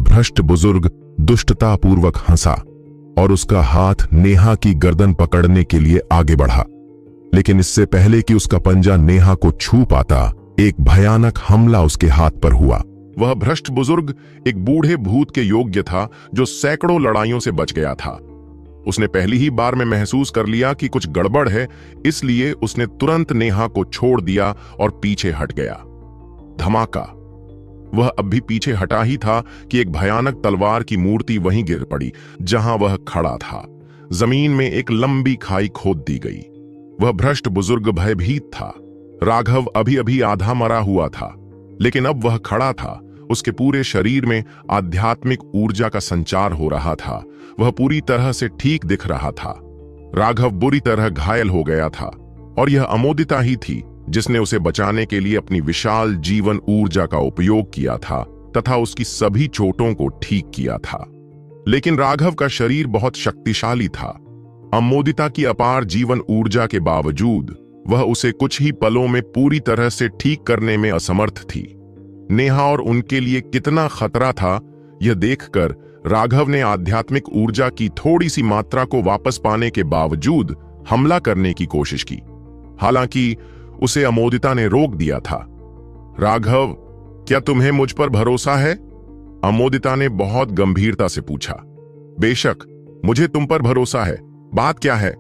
भ्रष्ट बुजुर्ग दुष्टतापूर्वक हंसा और उसका हाथ नेहा की गर्दन पकड़ने के लिए आगे बढ़ा। लेकिन इससे पहले कि उसका पंजा नेहा को छू पाता, एक भयानक हमला उसके हाथ पर हुआ। वह भ्रष्ट बुजुर्ग एक बूढ़े भूत के योग्य था जो सैकड़ों लड़ाइयों से बच गया था। उसने पहली ही बार में महसूस कर लिया कि कुछ गड़बड़ है, इसलिए उसने तुरंत नेहा को छोड़ दिया और पीछे हट गया। धमाका! वह अब भी पीछे हटा ही था कि एक भयानक तलवार की मूर्ति वहीं गिर पड़ी जहां वह खड़ा था। जमीन में एक लंबी खाई खोद दी गई। वह भ्रष्ट बुजुर्ग भयभीत था। राघव अभी अभी आधा मरा हुआ था, लेकिन अब वह खड़ा था। उसके पूरे शरीर में आध्यात्मिक ऊर्जा का संचार हो रहा था। वह पूरी तरह से ठीक दिख रहा था। राघव बुरी तरह घायल हो गया था और यह अमोदिता ही थी जिसने उसे बचाने के लिए अपनी विशाल जीवन ऊर्जा का उपयोग किया था तथा उसकी सभी चोटों को ठीक किया था। लेकिन राघव का शरीर बहुत शक्तिशाली था। अमोदिता की अपार जीवन ऊर्जा के बावजूद वह उसे कुछ ही पलों में पूरी तरह से ठीक करने में असमर्थ थी। नेहा और उनके लिए कितना खतरा था, यह देखकर राघव ने आध्यात्मिक ऊर्जा की थोड़ी सी मात्रा को वापस पाने के बावजूद हमला करने की कोशिश की। हालांकि उसे अमोदिता ने रोक दिया था। राघव, क्या तुम्हें मुझ पर भरोसा है? अमोदिता ने बहुत गंभीरता से पूछा। बेशक, मुझे तुम पर भरोसा है। बात क्या है?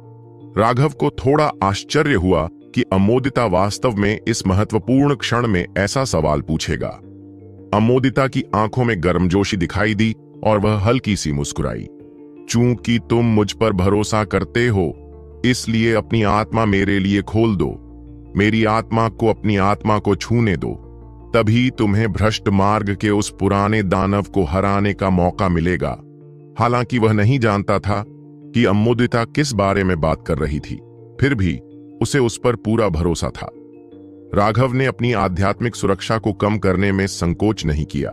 राघव को थोड़ा आश्चर्य हुआ कि अमोदिता वास्तव में इस महत्वपूर्ण क्षण में ऐसा सवाल पूछेगा। अमोदिता की आंखों में गर्मजोशी दिखाई दी और वह हल्की सी मुस्कुराई। चूंकि तुम मुझ पर भरोसा करते हो, इसलिए अपनी आत्मा मेरे लिए खोल दो। मेरी आत्मा को अपनी आत्मा को छूने दो, तभी तुम्हें भ्रष्ट मार्ग के उस पुराने दानव को हराने का मौका मिलेगा। हालांकि वह नहीं जानता था कि अमोदिता किस बारे में बात कर रही थी, फिर भी उसे उस पर पूरा भरोसा था। राघव ने अपनी आध्यात्मिक सुरक्षा को कम करने में संकोच नहीं किया।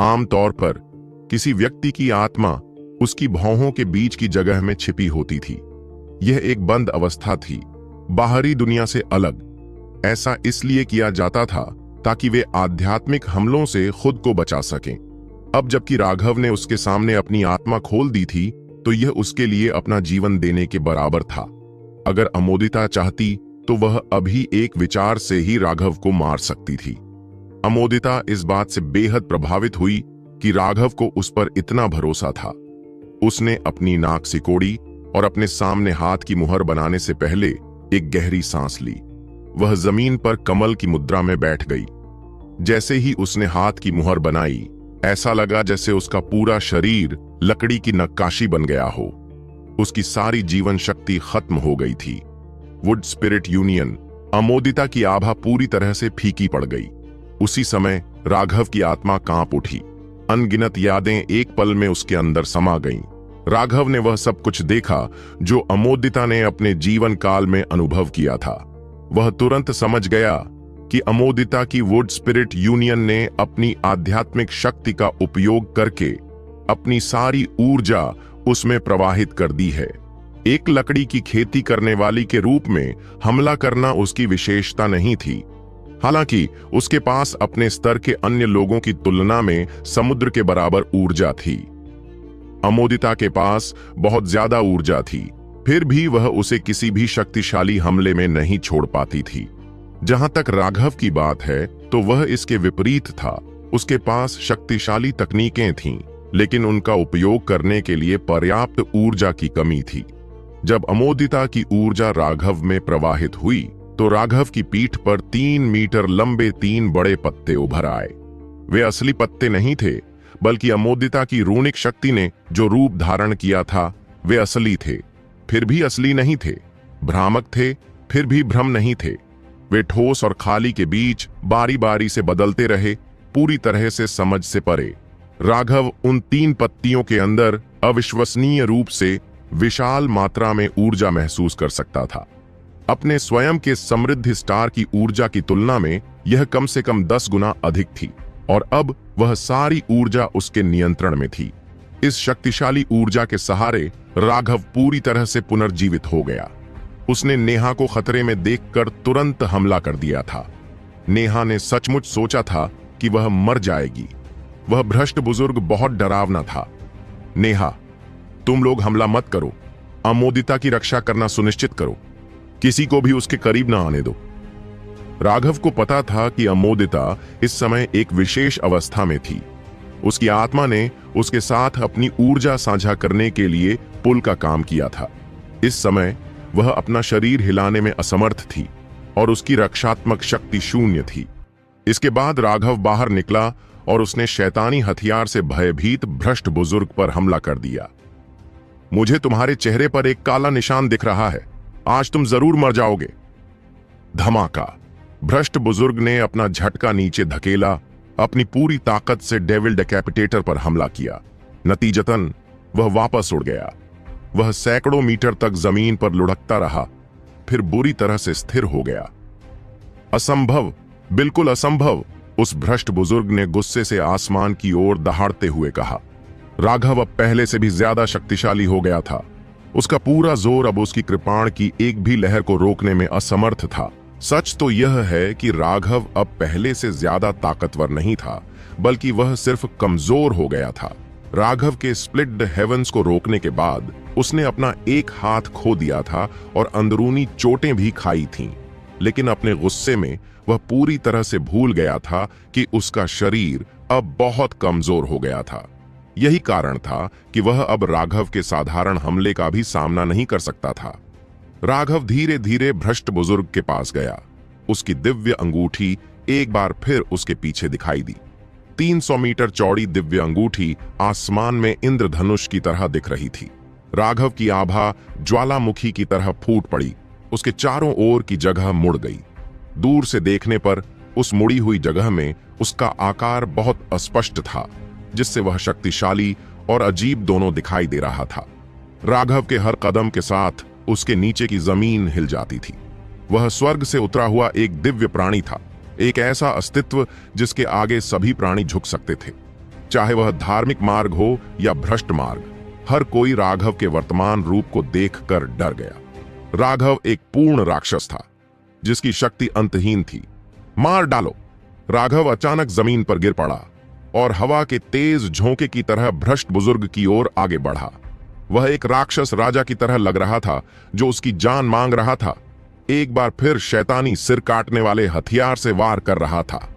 आमतौर पर किसी व्यक्ति की आत्मा उसकी भौहों के बीच की जगह में छिपी होती थी। यह एक बंद अवस्था थी, बाहरी दुनिया से अलग। ऐसा इसलिए किया जाता था ताकि वे आध्यात्मिक हमलों से खुद को बचा सकें। अब जबकि राघव ने उसके सामने अपनी आत्मा खोल दी थी, तो यह उसके लिए अपना जीवन देने के बराबर था। अगर अमोदिता चाहती तो वह अभी एक विचार से ही राघव को मार सकती थी। अमोदिता इस बात से बेहद प्रभावित हुई कि राघव को उस पर इतना भरोसा था। उसने अपनी नाक सिकोड़ी और अपने सामने हाथ की मुहर बनाने से पहले एक गहरी सांस ली। वह जमीन पर कमल की मुद्रा में बैठ गई। जैसे ही उसने हाथ की मुहर बनाई, ऐसा लगा जैसे उसका पूरा शरीर लकड़ी की नक्काशी बन गया हो। उसकी सारी जीवन शक्ति खत्म हो गई थी। वुड स्पिरिट यूनियन, अमोदिता की आभा पूरी तरह से फीकी पड़ गई। उसी समय राघव की आत्मा कांप उठी। अनगिनत यादें एक पल में उसके अंदर समा गईं। राघव ने वह सब कुछ देखा जो अमोदिता ने अपने जीवन काल में अनुभव किया था। वह तुरंत समझ गया कि अमोदिता की वुड स्पिरिट यूनियन ने अपनी आध्यात्मिक शक्ति का उपयोग करके अपनी सारी ऊर्जा उसमें प्रवाहित कर दी है। एक लकड़ी की खेती करने वाली के रूप में हमला करना उसकी विशेषता नहीं थी। हालांकि उसके पास अपने स्तर के अन्य लोगों की तुलना में समुद्र के बराबर ऊर्जा थी। अमोदिता के पास बहुत ज्यादा ऊर्जा थी, फिर भी वह उसे किसी भी शक्तिशाली हमले में नहीं छोड़ पाती थी। जहां तक राघव की बात है, तो वह इसके विपरीत था। उसके पास शक्तिशाली तकनीकें थीं, लेकिन उनका उपयोग करने के लिए पर्याप्त ऊर्जा की कमी थी। जब अमोदिता की ऊर्जा राघव में प्रवाहित हुई, तो राघव की पीठ पर 3 मीटर लंबे 3 बड़े पत्ते उभर आए। वे असली पत्ते नहीं थे, बल्कि अमोदिता की रूणिक शक्ति ने जो रूप धारण किया था, वे असली थे, फिर भी असली नहीं थे। भ्रामक थे, फिर भी भ्रम नहीं थे। वे ठोस और खाली के बीच बारी बारी से बदलते रहे, पूरी तरह से समझ से परे। राघव उन 3 पत्तियों के अंदर अविश्वसनीय रूप से विशाल मात्रा में ऊर्जा महसूस कर सकता था। अपने स्वयं के समृद्ध स्टार की ऊर्जा की तुलना में यह कम से कम 10 गुना अधिक थी, और अब वह सारी ऊर्जा उसके नियंत्रण में थी। इस शक्तिशाली ऊर्जा के सहारे राघव पूरी तरह से पुनर्जीवित हो गया। उसने नेहा को खतरे में देखकर तुरंत हमला कर दिया था। नेहा ने सचमुच सोचा था कि वह मर जाएगी। वह भ्रष्ट बुजुर्ग बहुत डरावना था। नेहा, तुम लोग हमला मत करो, अमोदिता की रक्षा करना सुनिश्चित करो, किसी को भी उसके करीब ना आने दो। राघव को पता था कि अमोदिता इस समय एक विशेष अवस्था में थी। उसकी आत्मा ने उसके साथ अपनी ऊर्जा साझा करने के लिए पुल का काम किया था। इस समय वह अपना शरीर हिलाने में असमर्थ थी और उसकी रक्षात्मक शक्ति शून्य थी। इसके बाद राघव बाहर निकला और उसने शैतानी हथियार से भयभीत भ्रष्ट बुजुर्ग पर हमला कर दिया। मुझे तुम्हारे चेहरे पर एक काला निशान दिख रहा है, आज तुम जरूर मर जाओगे। धमाका। भ्रष्ट बुजुर्ग ने अपना झटका नीचे धकेला, अपनी पूरी ताकत से डेविल डेकैपिटेटर पर हमला किया। नतीजतन वह वापस उड़ गया। वह सैकड़ों मीटर तक जमीन पर लुढ़कता रहा, फिर बुरी तरह से स्थिर हो गया। असंभव, बिल्कुल असंभव, उस भ्रष्ट बुजुर्ग ने गुस्से से आसमान की ओर दहाड़ते हुए कहा। राघव अब पहले से भी ज्यादा शक्तिशाली हो गया था। उसका पूरा जोर अब उसकी कृपाण की एक भी लहर को रोकने में असमर्थ था। सच तो यह है कि राघव अब पहले से ज्यादा ताकतवर नहीं था, बल्कि वह सिर्फ कमजोर हो गया था। राघव के स्प्लिट हेवंस को रोकने के बाद उसने अपना एक हाथ खो दिया था और अंदरूनी चोटें भी खाई थीं। लेकिन अपने गुस्से में वह पूरी तरह से भूल गया था कि उसका शरीर अब बहुत कमजोर हो गया था। यही कारण था कि वह अब राघव के साधारण हमले का भी सामना नहीं कर सकता था। राघव धीरे धीरे भ्रष्ट बुजुर्ग के पास गया। उसकी दिव्य अंगूठी एक बार फिर उसके पीछे दिखाई दी। 300 मीटर चौड़ी दिव्य अंगूठी आसमान में इंद्रधनुष की तरह दिख रही थी। राघव की आभा ज्वालामुखी की तरह फूट पड़ी, उसके चारों ओर की जगह मुड़ गई। दूर से देखने पर उस मुड़ी हुई जगह में उसका आकार बहुत अस्पष्ट था, जिससे वह शक्तिशाली और अजीब दोनों दिखाई दे रहा था। राघव के हर कदम के साथ उसके नीचे की जमीन हिल जाती थी। वह स्वर्ग से उतरा हुआ एक दिव्य प्राणी था, एक ऐसा अस्तित्व जिसके आगे सभी प्राणी झुक सकते थे, चाहे वह धार्मिक मार्ग हो या भ्रष्ट मार्ग। हर कोई राघव के वर्तमान रूप को देखकर डर गया। राघव एक पूर्ण राक्षस था, जिसकी शक्ति अंतहीन थी। मार डालो! राघव अचानक जमीन पर गिर पड़ा और हवा के तेज झोंके की तरह भ्रष्ट बुजुर्ग की ओर आगे बढ़ा। वह एक राक्षस राजा की तरह लग रहा था, जो उसकी जान मांग रहा था। एक बार फिर शैतानी सिर काटने वाले हथियार से वार कर रहा था,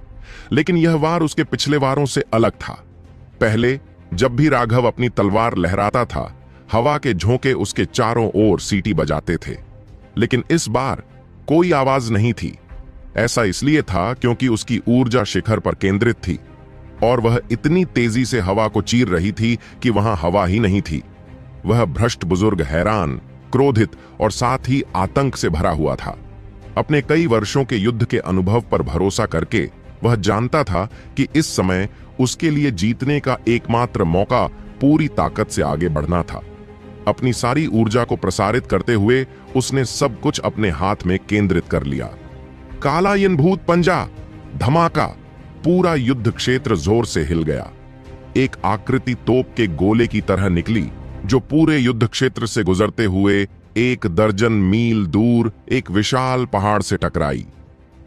लेकिन यह वार उसके पिछले वारों से अलग था। पहले जब भी राघव अपनी तलवार लहराता था, हवा के झोंके उसके चारों ओर सीटी बजाते थे, लेकिन इस बार कोई आवाज नहीं थी। ऐसा इसलिए था क्योंकि उसकी ऊर्जा शिखर पर केंद्रित थी और वह इतनी तेजी से हवा को चीर रही थी कि वहां हवा ही नहीं थी। वह भ्रष्ट बुजुर्ग हैरान, क्रोधित और साथ ही आतंक से भरा हुआ था। अपने कई वर्षों के युद्ध के अनुभव पर भरोसा करके वह जानता था कि इस समय उसके लिए जीतने का एकमात्र मौका पूरी ताकत से आगे बढ़ना था। अपनी सारी ऊर्जा को प्रसारित करते हुए उसने सब कुछ अपने हाथ में केंद्रित कर लिया। कालायन भूत पंजा! धमाका! पूरा युद्ध क्षेत्र जोर से हिल गया। एक आकृति तोप के गोले की तरह निकली, जो पूरे युद्ध क्षेत्र से गुजरते हुए 1 दर्जन मील दूर एक विशाल पहाड़ से टकराई।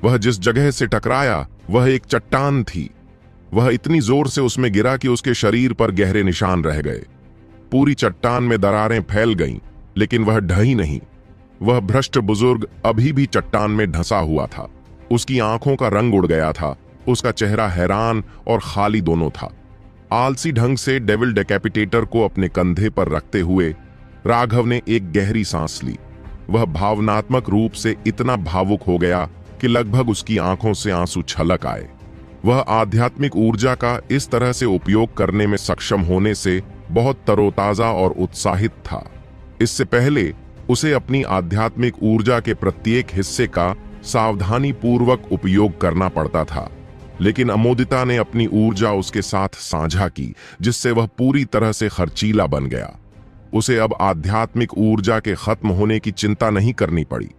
वह जिस जगह से टकराया वह एक चट्टान थी। वह इतनी जोर से उसमें गिरा कि उसके शरीर पर गहरे निशान रह गए। पूरी चट्टान में दरारें फैल गईं, लेकिन वह ढही नहीं। वह भ्रष्ट बुजुर्ग अभी भी चट्टान में ढंसा हुआ था। उसकी आंखों का रंग उड़ गया था, उसका चेहरा हैरान और खाली दोनों था। आलसी ढंग से डेविल डेकैपिटेटर को अपने कंधे पर रखते हुए राघव ने एक गहरी सांस ली। वह भावनात्मक रूप से इतना भावुक हो गया कि लगभग उसकी आंखों से आंसू छलक आए। वह आध्यात्मिक ऊर्जा का इस तरह से उपयोग करने में सक्षम होने से बहुत तरोताजा और उत्साहित था। इससे पहले उसे अपनी आध्यात्मिक ऊर्जा के प्रत्येक हिस्से का सावधानी पूर्वक उपयोग करना पड़ता था, लेकिन अमोदिता ने अपनी ऊर्जा उसके साथ साझा की, जिससे वह पूरी तरह से खर्चीला बन गया। उसे अब आध्यात्मिक ऊर्जा के खत्म होने की चिंता नहीं करनी पड़ी।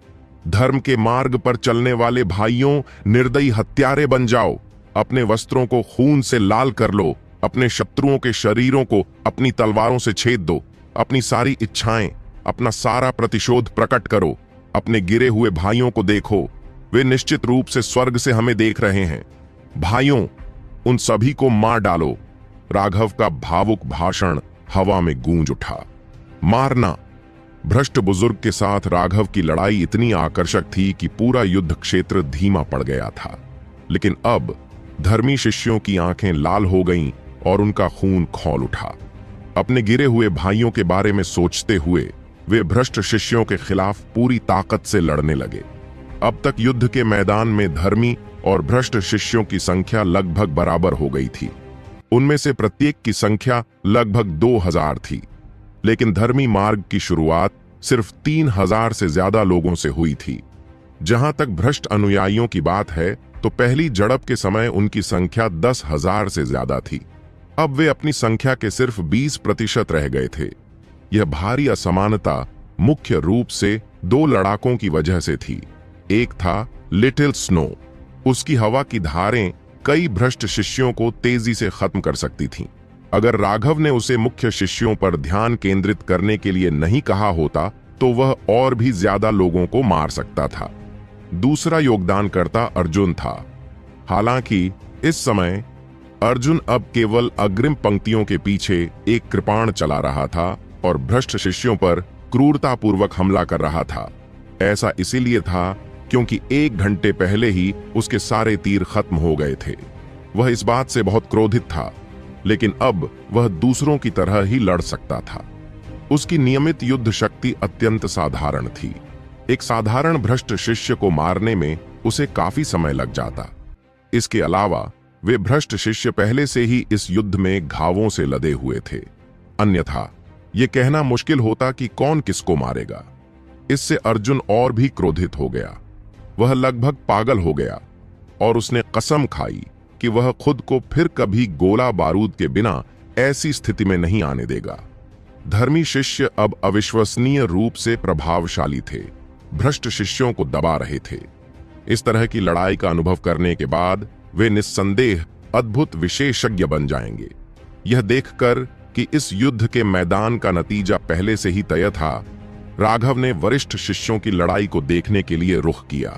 धर्म के मार्ग पर चलने वाले भाइयों, निर्दयी हत्यारे बन जाओ। अपने वस्त्रों को खून से लाल कर लो। अपने शत्रुओं के शरीरों को अपनी तलवारों से छेद दो। अपनी सारी इच्छाएं, अपना सारा प्रतिशोध प्रकट करो। अपने गिरे हुए भाइयों को देखो, वे निश्चित रूप से स्वर्ग से हमें देख रहे हैं। भाइयों, उन सभी को मार डालो। राघव का भावुक भाषण हवा में गूंज उठा। मारना। भ्रष्ट बुजुर्ग के साथ राघव की लड़ाई इतनी आकर्षक थी कि पूरा युद्ध क्षेत्र धीमा पड़ गया था। लेकिन अब धर्मी शिष्यों की आंखें लाल हो गईं और उनका खून खौल उठा। अपने गिरे हुए भाइयों के बारे में सोचते हुए वे भ्रष्ट शिष्यों के खिलाफ पूरी ताकत से लड़ने लगे। अब तक युद्ध के मैदान में धर्मी और भ्रष्ट शिष्यों की संख्या लगभग बराबर हो गई थी। उनमें से प्रत्येक की संख्या लगभग 2000 थी। लेकिन धर्मी मार्ग की शुरुआत सिर्फ 3000 से ज्यादा लोगों से हुई थी। जहां तक भ्रष्ट अनुयायियों की बात है तो पहली झड़प के समय उनकी संख्या 10,000 से ज्यादा थी। अब वे अपनी संख्या के सिर्फ 20% रह गए थे। यह भारी असमानता मुख्य रूप से 2 लड़ाकों की वजह से थी। एक था लिटिल स्नो। उसकी हवा की धारें कई भ्रष्ट शिष्यों को तेजी से खत्म कर सकती थीं। अगर राघव ने उसे मुख्य शिष्यों पर ध्यान केंद्रित करने के लिए नहीं कहा होता तो वह और भी ज्यादा लोगों को मार सकता था। दूसरा योगदानकर्ता अर्जुन था। हालांकि इस समय अर्जुन अब केवल अग्रिम पंक्तियों के पीछे एक कृपाण चला रहा था और भ्रष्ट शिष्यों पर क्रूरतापूर्वक हमला कर रहा था। ऐसा इसीलिए था क्योंकि 1 घंटे पहले ही उसके सारे तीर खत्म हो गए थे। वह इस बात से बहुत क्रोधित था, लेकिन अब वह दूसरों की तरह ही लड़ सकता था। उसकी नियमित युद्ध शक्ति अत्यंत साधारण थी। एक साधारण भ्रष्ट शिष्य को मारने में उसे काफी समय लग जाता। इसके अलावा वे भ्रष्ट शिष्य पहले से ही इस युद्ध में घावों से लदे हुए थे। अन्यथा यह कहना मुश्किल होता कि कौन किसको मारेगा। इससे अर्जुन और भी क्रोधित हो गया। वह लगभग पागल हो गया और उसने कसम खाई कि वह खुद को फिर कभी गोला बारूद के बिना ऐसी स्थिति में नहीं आने देगा। धर्मी शिष्य अब अविश्वसनीय रूप से प्रभावशाली थे, भ्रष्ट शिष्यों को दबा रहे थे। इस तरह की लड़ाई का अनुभव करने के बाद वे निस्संदेह अद्भुत विशेषज्ञ बन जाएंगे। यह देखकर कि इस युद्ध के मैदान का नतीजा पहले से ही तय था, राघव ने वरिष्ठ शिष्यों की लड़ाई को देखने के लिए रुख किया।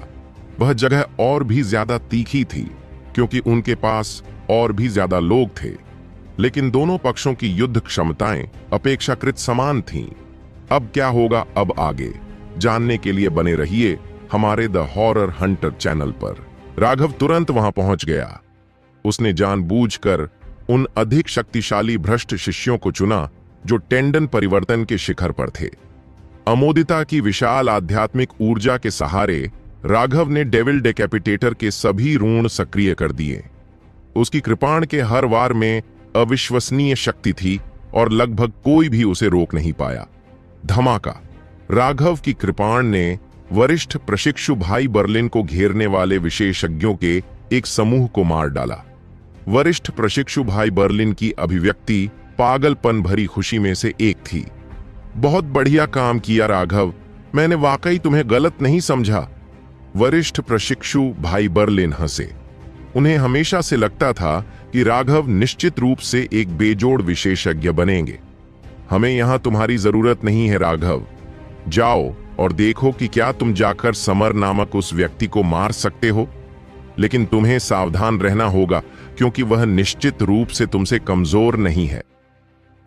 वह जगह और भी ज्यादा तीखी थी क्योंकि उनके पास और भी ज्यादा लोग थे, लेकिन दोनों पक्षों की युद्ध क्षमताएं अपेक्षाकृत समान थीं। अब क्या होगा अब आगे जानने के लिए बने रहिए हमारे द हॉरर हंटर चैनल पर। राघव तुरंत वहां पहुंच गया। उसने जानबूझकर उन अधिक शक्तिशाली भ्रष्ट शिष्यों को चुना जो टेंडन परिवर्तन के शिखर पर थे। अमोदिता की विशाल आध्यात्मिक ऊर्जा के सहारे राघव ने डेविल डेकैपिटेटर के सभी ऋण सक्रिय कर दिए। उसकी कृपाण के हर वार में अविश्वसनीय शक्ति थी और लगभग कोई भी उसे रोक नहीं पाया। धमाका। राघव की कृपाण ने वरिष्ठ प्रशिक्षु भाई बर्लिन को घेरने वाले विशेषज्ञों के एक समूह को मार डाला। वरिष्ठ प्रशिक्षु भाई बर्लिन की अभिव्यक्ति पागलपन भरी खुशी में से एक थी। बहुत बढ़िया काम किया राघव, मैंने वाकई तुम्हें गलत नहीं समझा। वरिष्ठ प्रशिक्षु भाई बर्लिन हंसे। उन्हें हमेशा से लगता था कि राघव निश्चित रूप से एक बेजोड़ विशेषज्ञ बनेंगे। हमें यहां तुम्हारी जरूरत नहीं है राघव। जाओ और देखो कि क्या तुम जाकर समर नामक उस व्यक्ति को मार सकते हो। लेकिन तुम्हें सावधान रहना होगा क्योंकि वह निश्चित रूप से तुमसे कमजोर नहीं है।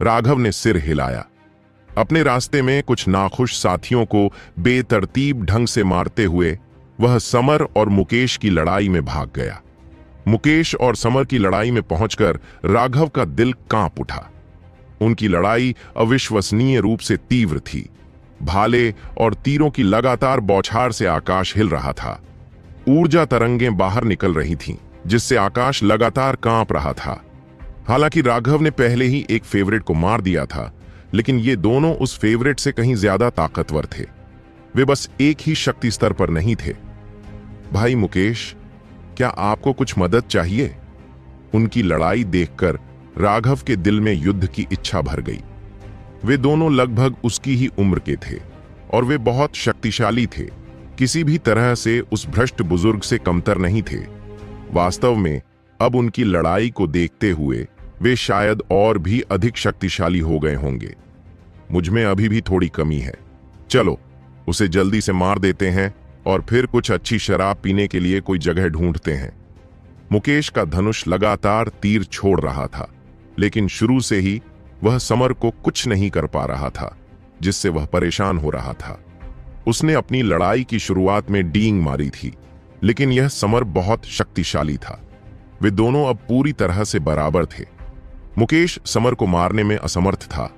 राघव ने सिर हिलाया। अपने रास्ते में कुछ नाखुश साथियों को बेतरतीब ढंग से मारते हुए वह समर और मुकेश की लड़ाई में भाग गया। मुकेश और समर की लड़ाई में पहुंचकर राघव का दिल कांप उठा। उनकी लड़ाई अविश्वसनीय रूप से तीव्र थी। भाले और तीरों की लगातार बौछार से आकाश हिल रहा था। ऊर्जा तरंगें बाहर निकल रही थीं, जिससे आकाश लगातार कांप रहा था। हालांकि राघव ने पहले ही एक फेवरेट को मार दिया था, लेकिन ये दोनों उस फेवरेट से कहीं ज्यादा ताकतवर थे। वे बस एक ही शक्ति स्तर पर नहीं थे। भाई मुकेश, क्या आपको कुछ मदद चाहिए? उनकी लड़ाई देखकर राघव के दिल में युद्ध की इच्छा भर गई। वे दोनों लगभग उसकी ही उम्र के थे और वे बहुत शक्तिशाली थे। किसी भी तरह से उस भ्रष्ट बुजुर्ग से कमतर नहीं थे। वास्तव में अब उनकी लड़ाई को देखते हुए वे शायद और भी अधिक शक्तिशाली हो गए होंगे। मुझ में अभी भी थोड़ी कमी है। चलो उसे जल्दी से मार देते हैं और फिर कुछ अच्छी शराब पीने के लिए कोई जगह ढूंढते हैं। मुकेश का धनुष लगातार तीर छोड़ रहा था। लेकिन शुरू से ही वह समर को कुछ नहीं कर पा रहा था, जिससे वह परेशान हो रहा था। उसने अपनी लड़ाई की शुरुआत में डींग मारी थी, लेकिन यह समर बहुत शक्तिशाली था। वे दोनों अब पूरी तरह से बराबर थे। मुकेश समर को मारने में असमर्थ था,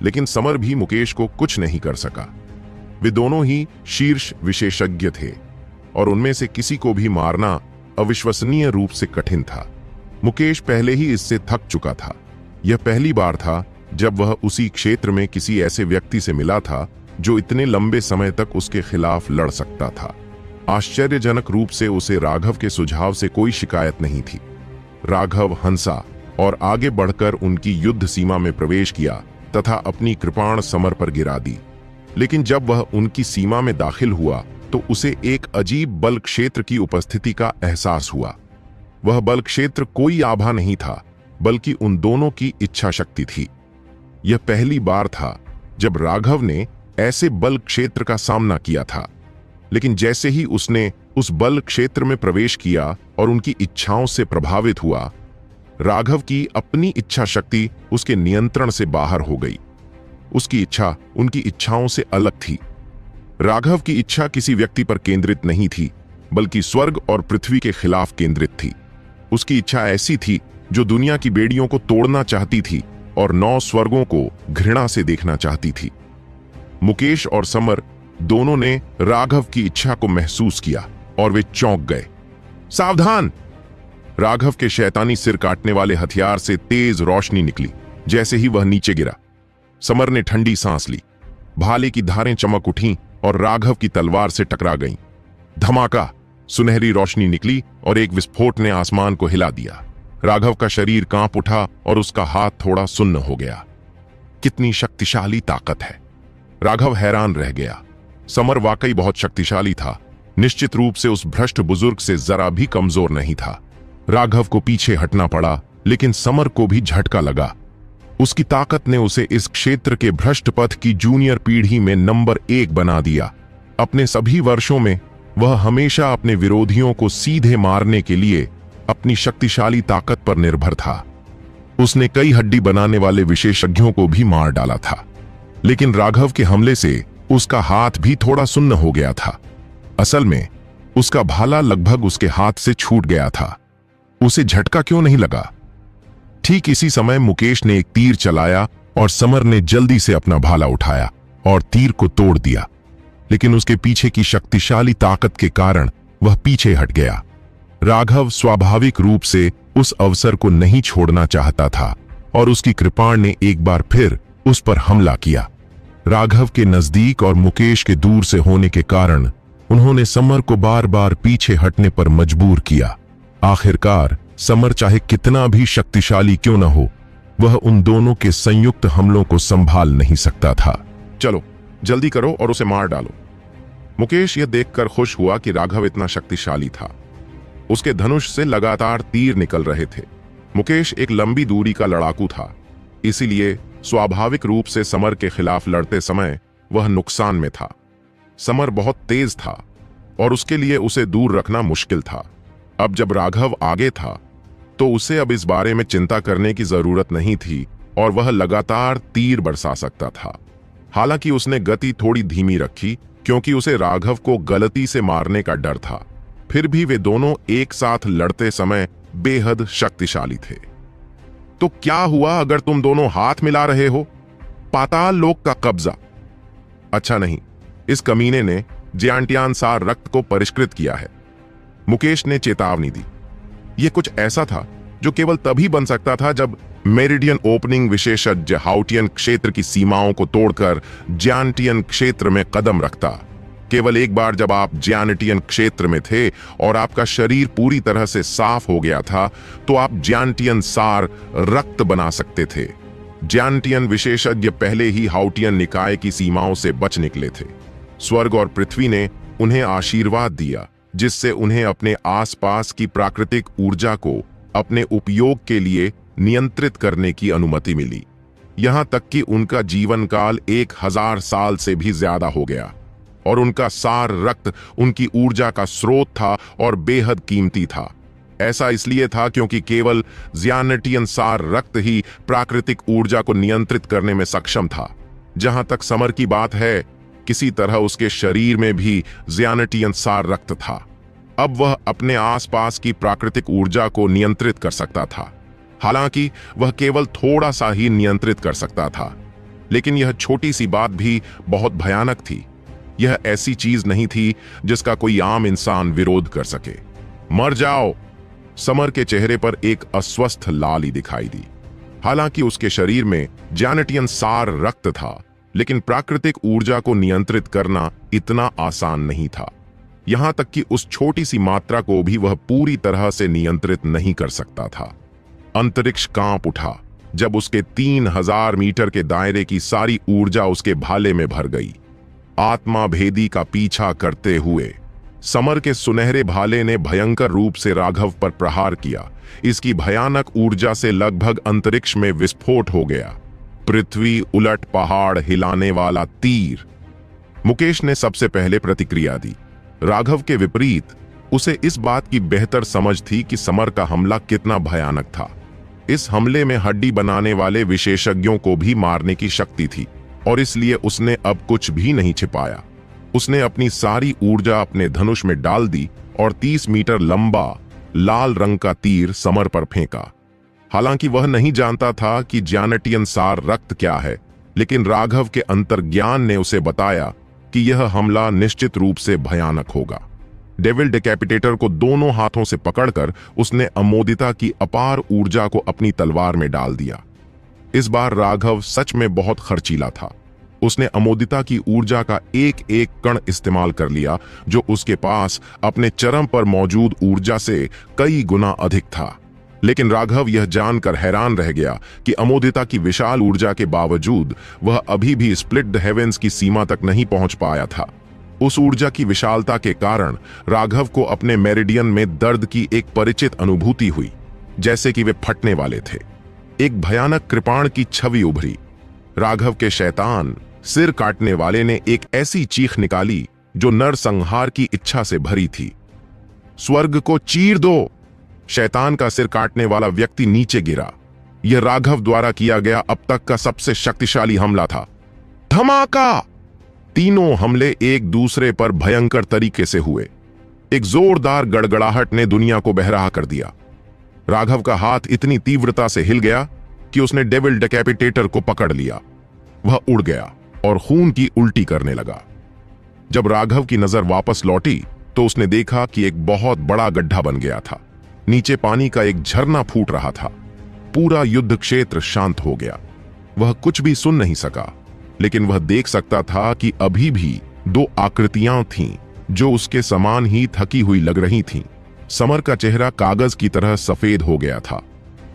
लेकिन समर भी मुकेश को कुछ नहीं कर सका। वे दोनों ही शीर्ष विशेषज्ञ थे और उनमें से किसी को भी मारना अविश्वसनीय रूप से कठिन था। मुकेश पहले ही इससे थक चुका था। यह पहली बार था जब वह उसी क्षेत्र में किसी ऐसे व्यक्ति से मिला था जो इतने लंबे समय तक उसके खिलाफ लड़ सकता था। आश्चर्यजनक रूप से उसे राघव के सुझाव से कोई शिकायत नहीं थी। राघव हंसा और आगे बढ़कर उनकी युद्ध सीमा में प्रवेश किया तथा अपनी कृपाण समर पर गिरा दी। लेकिन जब वह उनकी सीमा में दाखिल हुआ तो उसे एक अजीब बल क्षेत्र की उपस्थिति का एहसास हुआ। वह बल क्षेत्र कोई आभा नहीं था, बल्कि उन दोनों की इच्छा शक्ति थी। यह पहली बार था जब राघव ने ऐसे बल क्षेत्र का सामना किया था। लेकिन जैसे ही उसने उस बल क्षेत्र में प्रवेश किया और उनकी इच्छाओं से प्रभावित हुआ, राघव की अपनी इच्छा शक्ति उसके नियंत्रण से बाहर हो गई। उसकी इच्छा उनकी इच्छाओं से अलग थी। राघव की इच्छा किसी व्यक्ति पर केंद्रित नहीं थी, बल्कि स्वर्ग और पृथ्वी के खिलाफ केंद्रित थी। उसकी इच्छा ऐसी थी जो दुनिया की बेड़ियों को तोड़ना चाहती थी और 9 स्वर्गों को घृणा से देखना चाहती थी। मुकेश और समर दोनों ने राघव की इच्छा को महसूस किया और वे चौंक गए। सावधान! राघव के शैतानी सिर काटने वाले हथियार से तेज रोशनी निकली। जैसे ही वह नीचे गिरा, समर ने ठंडी सांस ली। भाले की धारें चमक उठीं और राघव की तलवार से टकरा गईं। धमाका! सुनहरी रोशनी निकली और एक विस्फोट ने आसमान को हिला दिया। राघव का शरीर कांप उठा और उसका हाथ थोड़ा सुन्न हो गया। कितनी शक्तिशाली ताकत है! राघव हैरान रह गया। समर वाकई बहुत शक्तिशाली था, निश्चित रूप से उस भ्रष्ट बुजुर्ग से जरा भी कमजोर नहीं था। राघव को पीछे हटना पड़ा, लेकिन समर को भी झटका लगा। उसकी ताकत ने उसे इस क्षेत्र के भ्रष्ट पथ की जूनियर पीढ़ी में नंबर 1 बना दिया। अपने सभी वर्षों में वह हमेशा अपने विरोधियों को सीधे मारने के लिए अपनी शक्तिशाली ताकत पर निर्भर था। उसने कई हड्डी बनाने वाले विशेषज्ञों को भी मार डाला था, लेकिन राघव के हमले से उसका हाथ भी थोड़ा सुन्न हो गया था। असल में उसका भाला लगभग उसके हाथ से छूट गया था। उसे झटका क्यों नहीं लगा? ठीक इसी समय मुकेश ने एक तीर चलाया और समर ने जल्दी से अपना भाला उठाया और तीर को तोड़ दिया, लेकिन उसके पीछे की शक्तिशाली ताकत के कारण वह पीछे हट गया। राघव स्वाभाविक रूप से उस अवसर को नहीं छोड़ना चाहता था और उसकी कृपाण ने एक बार फिर उस पर हमला किया। राघव के नजदीक और मुकेश के दूर से होने के कारण उन्होंने समर को बार बार पीछे हटने पर मजबूर किया। आखिरकार समर चाहे कितना भी शक्तिशाली क्यों न हो, वह उन दोनों के संयुक्त हमलों को संभाल नहीं सकता था। चलो जल्दी करो और उसे मार डालो। मुकेश यह देखकर खुश हुआ कि राघव इतना शक्तिशाली था। उसके धनुष से लगातार तीर निकल रहे थे। मुकेश एक लंबी दूरी का लड़ाकू था, इसीलिए स्वाभाविक रूप से समर के खिलाफ लड़ते समय वह नुकसान में था। समर बहुत तेज था और उसके लिए उसे दूर रखना मुश्किल था। अब जब राघव आगे था तो उसे अब इस बारे में चिंता करने की जरूरत नहीं थी और वह लगातार तीर बरसा सकता था। हालांकि उसने गति थोड़ी धीमी रखी क्योंकि उसे राघव को गलती से मारने का डर था। फिर भी वे दोनों एक साथ लड़ते समय बेहद शक्तिशाली थे। तो क्या हुआ अगर तुम दोनों हाथ मिला रहे हो? पाताल लोक का कब्जा। अच्छा नहीं, इस कमीने ने ज्यांटियान सार रक्त को परिष्कृत किया है। मुकेश ने चेतावनी दी। यह कुछ ऐसा था जो केवल तभी बन सकता था जब मेरिडियन ओपनिंग विशेषज्ञ हाउटियन क्षेत्र की सीमाओं को तोड़कर ज्यांटियन क्षेत्र में कदम रखता। केवल एक बार जब आप ज्यांटियन क्षेत्र में थे और आपका शरीर पूरी तरह से साफ हो गया था तो आप ज्यांटियन सार रक्त बना सकते थे। ज्यांटियन विशेषज्ञ पहले ही हाउटियन निकाय की सीमाओं से बच निकले थे। स्वर्ग और पृथ्वी ने उन्हें आशीर्वाद दिया, जिससे उन्हें अपने आसपास की प्राकृतिक ऊर्जा को अपने उपयोग के लिए नियंत्रित करने की अनुमति मिली। यहां तक कि उनका जीवन काल 1000 साल से भी ज्यादा हो गया और उनका सार रक्त उनकी ऊर्जा का स्रोत था और बेहद कीमती था। ऐसा इसलिए था क्योंकि केवल ज़ियानेटियन सार रक्त ही प्राकृतिक ऊर्जा को नियंत्रित करने में सक्षम था। जहां तक समर की बात है, किसी तरह उसके शरीर में भी ज़ियानेटियन सार रक्त था। अब वह अपने आसपास की प्राकृतिक ऊर्जा को नियंत्रित कर सकता था। हालांकि वह केवल थोड़ा सा ही नियंत्रित कर सकता था, लेकिन यह छोटी सी बात भी बहुत भयानक थी। यह ऐसी चीज नहीं थी जिसका कोई आम इंसान विरोध कर सके। मर जाओ। समर के चेहरे पर एक अस्वस्थ लाली दिखाई दी। हालांकि उसके शरीर में ज़ियानेटियन सार रक्त था, लेकिन प्राकृतिक ऊर्जा को नियंत्रित करना इतना आसान नहीं था। यहां तक कि उस छोटी सी मात्रा को भी वह पूरी तरह से नियंत्रित नहीं कर सकता था। अंतरिक्ष कांप उठा जब उसके 3000 मीटर के दायरे की सारी ऊर्जा उसके भाले में भर गई। आत्मा भेदी का पीछा करते हुए समर के सुनहरे भाले ने भयंकर रूप से राघव पर प्रहार किया। इसकी भयानक ऊर्जा से लगभग अंतरिक्ष में विस्फोट हो गया। पृथ्वी उलट पहाड़ हिलाने वाला तीर। मुकेश ने सबसे पहले प्रतिक्रिया दी। राघव के विपरीत उसे इस बात की बेहतर समझ थी कि समर का हमला कितना भयानक था। इस हमले में हड्डी बनाने वाले विशेषज्ञों को भी मारने की शक्ति थी, और इसलिए उसने अब कुछ भी नहीं छिपाया। उसने अपनी सारी ऊर्जा अपने धनुष में डाल दी और 30 मीटर लंबा लाल रंग का तीर समर पर फेंका। हालांकि वह नहीं जानता था कि ज़ियानेटियन सार रक्त क्या है, लेकिन राघव के अंतर्ज्ञान ने उसे बताया कि यह हमला निश्चित रूप से भयानक होगा। डेविल डिकैपिटेटर को दोनों हाथों से पकड़कर उसने अमोदिता की अपार ऊर्जा को अपनी तलवार में डाल दिया। इस बार राघव सच में बहुत खर्चीला था। उसने अमोदिता की ऊर्जा का एक एक कण इस्तेमाल कर लिया, जो उसके पास अपने चरम पर मौजूद ऊर्जा से कई गुना अधिक था। लेकिन राघव यह जानकर हैरान रह गया कि अमोदिता की विशाल ऊर्जा के बावजूद वह अभी भी स्प्लिट द हेवेंस की सीमा तक नहीं पहुंच पाया था। उस ऊर्जा की विशालता के कारण राघव को अपने मेरिडियन में दर्द की एक परिचित अनुभूति हुई, जैसे कि वे फटने वाले थे। एक भयानक कृपाण की छवि उभरी। राघव के शैतान सिर काटने वाले ने एक ऐसी चीख निकाली जो नरसंहार की इच्छा से भरी थी। स्वर्ग को चीर दो। शैतान का सिर काटने वाला व्यक्ति नीचे गिरा। यह राघव द्वारा किया गया अब तक का सबसे शक्तिशाली हमला था। धमाका! तीनों हमले एक दूसरे पर भयंकर तरीके से हुए। एक जोरदार गड़गड़ाहट ने दुनिया को बहरा कर दिया। राघव का हाथ इतनी तीव्रता से हिल गया कि उसने डेविल डिकैपिटेटर को पकड़ लिया। वह उड़ गया और खून की उल्टी करने लगा। जब राघव की नजर वापस लौटी तो उसने देखा कि एक बहुत बड़ा गड्ढा बन गया था। नीचे पानी का एक झरना फूट रहा था। पूरा युद्ध क्षेत्र शांत हो गया। वह कुछ भी सुन नहीं सका, लेकिन वह देख सकता था कि अभी भी दो आकृतियां थीं जो उसके समान ही थकी हुई लग रही थीं। समर का चेहरा कागज की तरह सफेद हो गया था।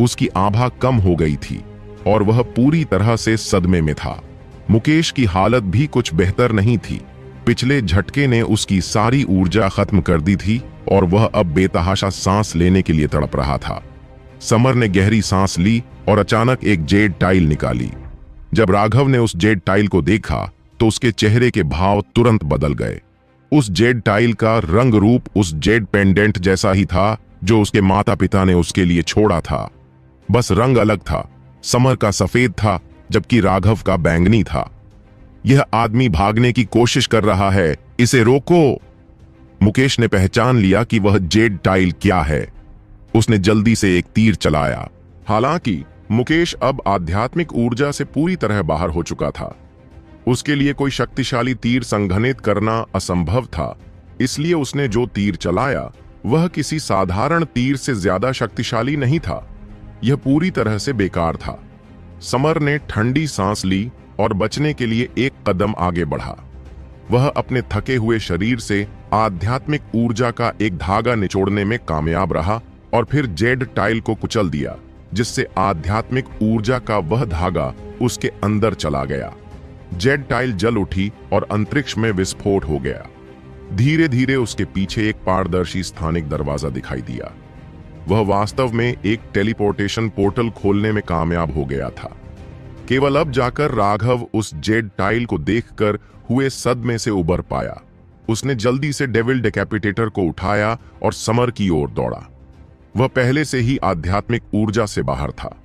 उसकी आभा कम हो गई थी और वह पूरी तरह से सदमे में था। मुकेश की हालत भी कुछ बेहतर नहीं थी। पिछले झटके ने उसकी सारी ऊर्जा खत्म कर दी थी और वह अब बेतहाशा सांस लेने के लिए तड़प रहा था। समर ने गहरी सांस ली और अचानक एक जेड टाइल निकाली। जब राघव ने उस जेड टाइल को देखा तो उसके चेहरे के भाव तुरंत बदल गए। उस जेड टाइल का रंग रूप उस जेड पेंडेंट जैसा ही था जो उसके माता पिता ने उसके लिए छोड़ा था। बस रंग अलग था। समर का सफेद था जबकि राघव का बैंगनी था। यह आदमी भागने की कोशिश कर रहा है, इसे रोको। मुकेश ने पहचान लिया कि वह जेड टाइल क्या है। उसने जल्दी से एक तीर चलाया। हालांकि मुकेश अब आध्यात्मिक ऊर्जा से पूरी तरह बाहर हो चुका था। उसके लिए कोई शक्तिशाली तीर संघनित करना असंभव था। इसलिए उसने जो तीर चलाया वह किसी साधारण तीर से ज्यादा शक्तिशाली नहीं था। यह पूरी तरह से बेकार था। समर ने ठंडी सांस ली और बचने के लिए एक कदम आगे बढ़ा। वह अपने थके हुए शरीर से आध्यात्मिक ऊर्जा का एक धागा निचोड़ने में कामयाब रहा और फिर जेड टाइल को कुचल दिया, जिससे आध्यात्मिक ऊर्जा का वह धागा उसके अंदर चला गया। जेड टाइल जल उठी और अंतरिक्ष में विस्फोट हो गया। धीरे धीरे उसके पीछे एक पारदर्शी स्थानिक दरवाजा दिखाई दिया। वह वास्तव में एक टेलीपोर्टेशन पोर्टल खोलने में कामयाब हो गया था। केवल अब जाकर राघव उस जेड टाइल को देखकर हुए सदमे से उबर पाया। उसने जल्दी से डेविल डिकैपिटेटर को उठाया और समर की ओर दौड़ा। वह पहले से ही आध्यात्मिक ऊर्जा से बाहर था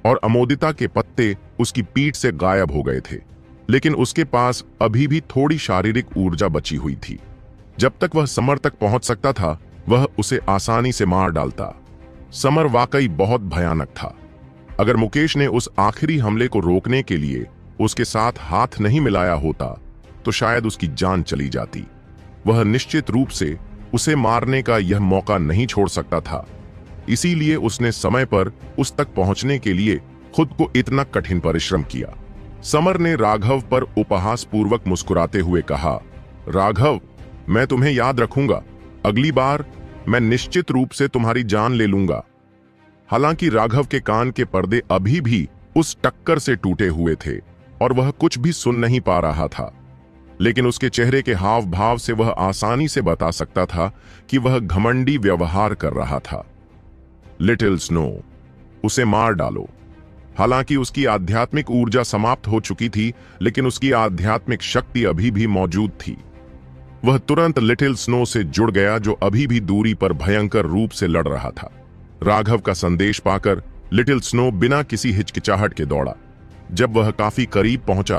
और अमोदिता के पत्ते उसकी पीठ से गायब हो गए थे, लेकिन उसके पास अभी भी थोड़ी शारीरिक ऊर्जा बची हुई थी। जब तक वह समर तक पहुंच सकता था, वह उसे आसानी से मार डालता। समर वाकई बहुत भयानक था। अगर मुकेश ने उस आखिरी हमले को रोकने के लिए उसके साथ हाथ नहीं मिलाया होता तो शायद उसकी जान चली जाती। वह निश्चित रूप से उसे मारने का यह मौका नहीं छोड़ सकता था, इसीलिए उसने समय पर उस तक पहुंचने के लिए खुद को इतना कठिन परिश्रम किया। समर ने राघव पर उपहासपूर्वक मुस्कुराते हुए कहा, राघव, मैं तुम्हें याद रखूंगा। अगली बार मैं निश्चित रूप से तुम्हारी जान ले लूंगा। हालांकि राघव के कान के पर्दे अभी भी उस टक्कर से टूटे हुए थे और वह कुछ भी सुन नहीं पा रहा था, लेकिन उसके चेहरे के हाव भाव से वह आसानी से बता सकता था कि वह घमंडी व्यवहार कर रहा था। लिटिल स्नो, उसे मार डालो। हालांकि उसकी आध्यात्मिक ऊर्जा समाप्त हो चुकी थी, लेकिन उसकी आध्यात्मिक शक्ति अभी भी मौजूद थी। वह तुरंत लिटिल स्नो से जुड़ गया, जो अभी भी दूरी पर भयंकर रूप से लड़ रहा था। राघव का संदेश पाकर लिटिल स्नो बिना किसी हिचकिचाहट के दौड़ा। जब वह काफी करीब पहुंचा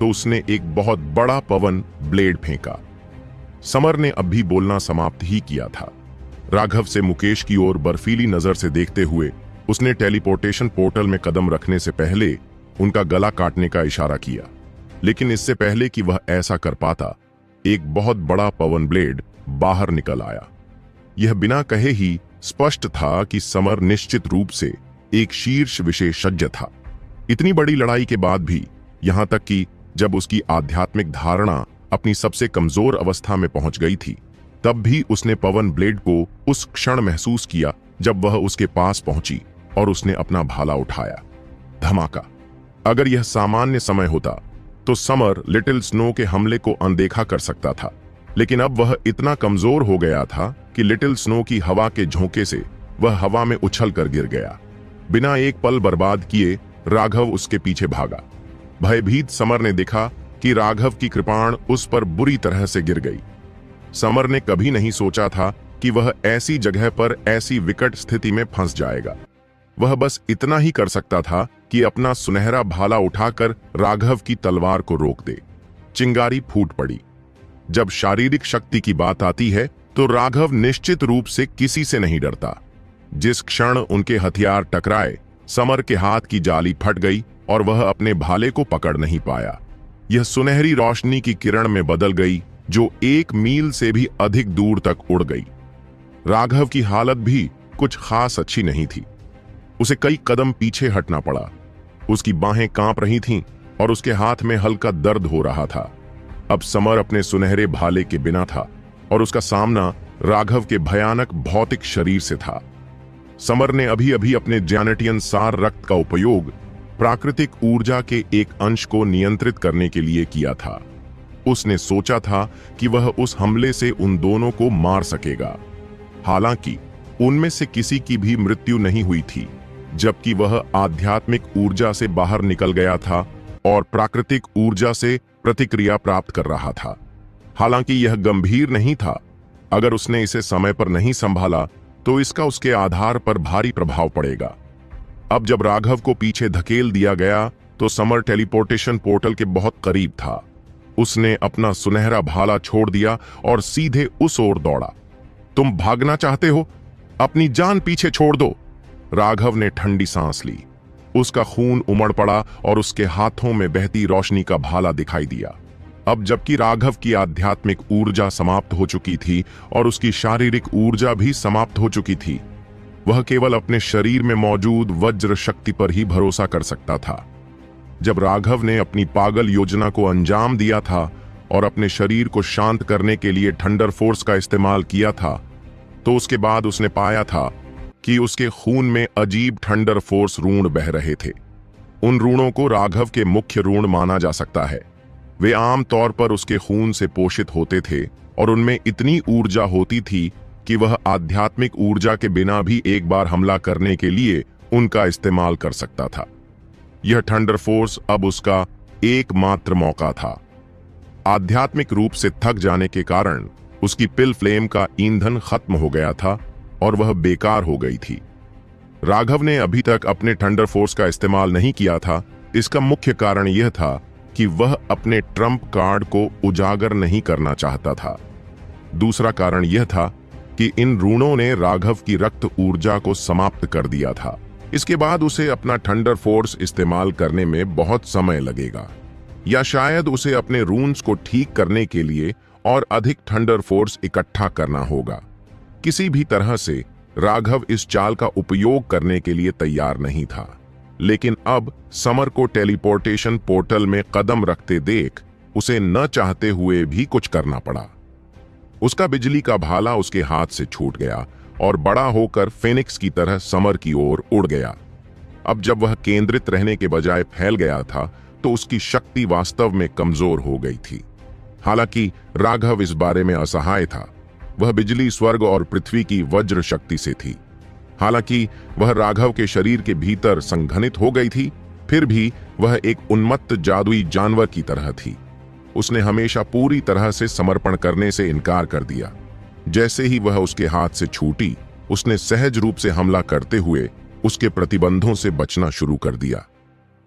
तो उसने एक बहुत बड़ा पवन ब्लेड फेंका। समर ने अभी बोलना समाप्त ही किया था। राघव से मुकेश की ओर बर्फीली नजर से देखते हुए उसने टेलीपोर्टेशन पोर्टल में कदम रखने से पहले उनका गला काटने का इशारा किया, लेकिन इससे पहले कि वह ऐसा कर पाता, एक बहुत बड़ा पवन ब्लेड बाहर निकल आया। यह बिना कहे ही स्पष्ट था कि समर निश्चित रूप से एक शीर्ष विशेषज्ञ था। इतनी बड़ी लड़ाई के बाद भी, यहां तक कि जब उसकी आध्यात्मिक धारणा अपनी सबसे कमजोर अवस्था में पहुंच गई थी, तब भी उसने पवन ब्लेड को उस क्षण महसूस किया जब वह उसके पास पहुंची और उसने अपना भाला उठाया। धमाका। अगर यह सामान्य समय होता तो समर लिटिल स्नो के हमले को अनदेखा कर सकता था, लेकिन अब वह इतना कमजोर हो गया था कि लिटिल स्नो की हवा के झोंके से वह हवा में उछल कर गिर गया। बिना एक पल बर्बाद किए राघव उसके पीछे भागा। भयभीत समर ने देखा कि राघव की कृपाण उस पर बुरी तरह से गिर गई। समर ने कभी नहीं सोचा था कि वह ऐसी जगह पर ऐसी विकट स्थिति में फंस जाएगा। वह बस इतना ही कर सकता था कि अपना सुनहरा भाला उठाकर राघव की तलवार को रोक दे। चिंगारी फूट पड़ी। जब शारीरिक शक्ति की बात आती है तो राघव निश्चित रूप से किसी से नहीं डरता। जिस क्षण उनके हथियार टकराए, समर के हाथ की जाली फट गई और वह अपने भाले को पकड़ नहीं पाया। यह सुनहरी रोशनी की किरण में बदल गई, जो 1 मील से भी अधिक दूर तक उड़ गई। राघव की हालत भी कुछ खास अच्छी नहीं थी। उसे कई कदम पीछे हटना पड़ा। उसकी बाहें कांप रही थीं और उसके हाथ में हल्का दर्द हो रहा था। अब समर अपने सुनहरे भाले के बिना था और उसका सामना राघव के भयानक भौतिक शरीर से था। समर ने अभी अभी अपने जैनेटियन सार रक्त का उपयोग प्राकृतिक ऊर्जा के एक अंश को नियंत्रित करने के लिए किया था। उसने सोचा था कि वह उस हमले से उन दोनों को मार सकेगा। हालांकि उनमें से किसी की भी मृत्यु नहीं हुई थी, जबकि वह आध्यात्मिक ऊर्जा से बाहर निकल गया था और प्राकृतिक ऊर्जा से प्रतिक्रिया प्राप्त कर रहा था। हालांकि यह गंभीर नहीं था। अगर उसने इसे समय पर नहीं संभाला तो इसका उसके आधार पर भारी प्रभाव पड़ेगा। अब जब राघव को पीछे धकेल दिया गया तो समर टेलीपोर्टेशन पोर्टल के बहुत करीब था। उसने अपना सुनहरा भाला छोड़ दिया और सीधे उस ओर दौड़ा। तुम भागना चाहते हो? अपनी जान पीछे छोड़ दो। राघव ने ठंडी सांस ली। उसका खून उमड़ पड़ा और उसके हाथों में बहती रोशनी का भाला दिखाई दिया। अब जबकि राघव की आध्यात्मिक ऊर्जा समाप्त हो चुकी थी और उसकी शारीरिक ऊर्जा भी समाप्त हो चुकी थी, वह केवल अपने शरीर में मौजूद वज्र शक्ति पर ही भरोसा कर सकता था। जब राघव ने अपनी पागल योजना को अंजाम दिया था और अपने शरीर को शांत करने के लिए थंडर फोर्स का इस्तेमाल किया था, तो उसके बाद उसने पाया था कि उसके खून में अजीब थंडर फोर्स ऋण बह रहे थे। उन ऋणों को राघव के मुख्य ऋण माना जा सकता है। वे आम तौर पर उसके खून से पोषित होते थे और उनमें इतनी ऊर्जा होती थी कि वह आध्यात्मिक ऊर्जा के बिना भी एक बार हमला करने के लिए उनका इस्तेमाल कर सकता था। यह थंडर फोर्स अब उसका एकमात्र मौका था। आध्यात्मिक रूप से थक जाने के कारण उसकी पिल फ्लेम का ईंधन खत्म हो गया था और वह बेकार हो गई थी। राघव ने अभी तक अपने थंडर फोर्स का इस्तेमाल नहीं किया था। इसका मुख्य कारण यह था कि वह अपने ट्रम्प कार्ड को उजागर नहीं करना चाहता था। दूसरा कारण यह था कि इन रूणों ने राघव की रक्त ऊर्जा को समाप्त कर दिया था। इसके बाद उसे अपना थंडर फोर्स इस्तेमाल करने में बहुत समय लगेगा, या शायद उसे अपने रून्स को ठीक करने के लिए और अधिक थंडर फोर्स इकट्ठा करना होगा। किसी भी तरह से राघव इस चाल का उपयोग करने के लिए तैयार नहीं था, लेकिन अब समर को टेलीपोर्टेशन पोर्टल में कदम रखते देख उसे न चाहते हुए भी कुछ करना पड़ा। उसका बिजली का भाला उसके हाथ से छूट गया और बड़ा होकर फेनिक्स की तरह समर की ओर उड़ गया। अब जब वह केंद्रित रहने के बजाय फैल गया था तो उसकी शक्ति वास्तव में कमजोर हो गई थी। हालांकि राघव इस बारे में असहाय था। वह बिजली स्वर्ग और पृथ्वी की वज्र शक्ति से थी। हालांकि वह राघव के शरीर के भीतर संघनित हो गई थी, फिर भी वह एक उन्मत्त जादुई जानवर की तरह थी। उसने हमेशा पूरी तरह से समर्पण करने से इनकार कर दिया। जैसे ही वह उसके हाथ से छूटी, उसने सहज रूप से हमला करते हुए उसके प्रतिबंधों से बचना शुरू कर दिया।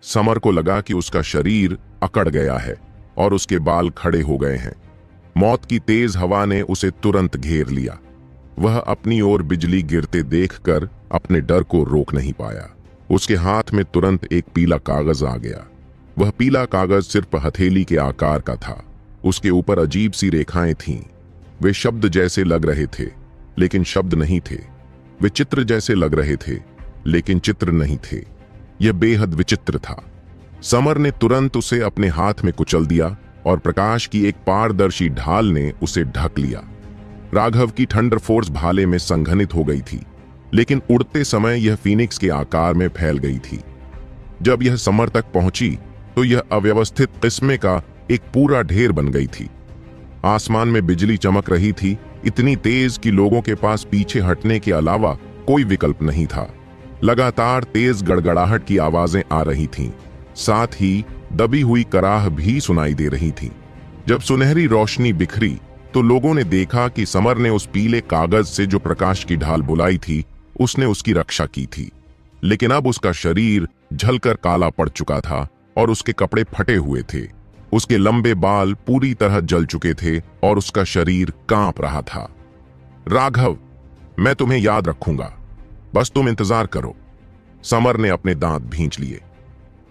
समर को लगा कि उसका शरीर अकड़ गया है और उसके बाल खड़े हो गए हैं। मौत की तेज हवा ने उसे तुरंत घेर लिया। वह अपनी ओर बिजली गिरते देखकर अपने डर को रोक नहीं पाया। उसके हाथ में तुरंत एक पीला कागज आ गया। वह पीला कागज सिर्फ हथेली के आकार का था। उसके ऊपर अजीब सी रेखाएं थीं। वे शब्द जैसे लग रहे थे, लेकिन शब्द नहीं थे। वे चित्र जैसे लग रहे थे, लेकिन चित्र नहीं थे। यह बेहद विचित्र था। समर ने तुरंत उसे अपने हाथ में कुचल दिया और प्रकाश की एक पारदर्शी ढाल ने उसे ढक लिया। राघव की थंडर फोर्स भाले में संघनित हो गई थी, लेकिन उड़ते समय यह फीनिक्स के आकार में फैल गई थी। जब यह समर तक पहुंची तो यह अव्यवस्थित किस्मे का एक पूरा ढेर बन गई थी। आसमान में बिजली चमक रही थी, इतनी तेज कि लोगों के पास पीछे हटने के अलावा कोई विकल्प नहीं था। लगातार तेज गड़गड़ाहट की आवाजें आ रही थीं, साथ ही दबी हुई कराह भी सुनाई दे रही थी। जब सुनहरी रोशनी बिखरी तो लोगों ने देखा कि समर ने उस पीले कागज से जो प्रकाश की ढाल बुलाई थी, उसने उसकी रक्षा की थी। लेकिन अब उसका शरीर झलकर काला पड़ चुका था और उसके कपड़े फटे हुए थे। उसके लंबे बाल पूरी तरह जल चुके थे और उसका शरीर कांप रहा था। राघव, मैं तुम्हें याद रखूंगा, बस तुम इंतजार करो। समर ने अपने दांत भींच लिए।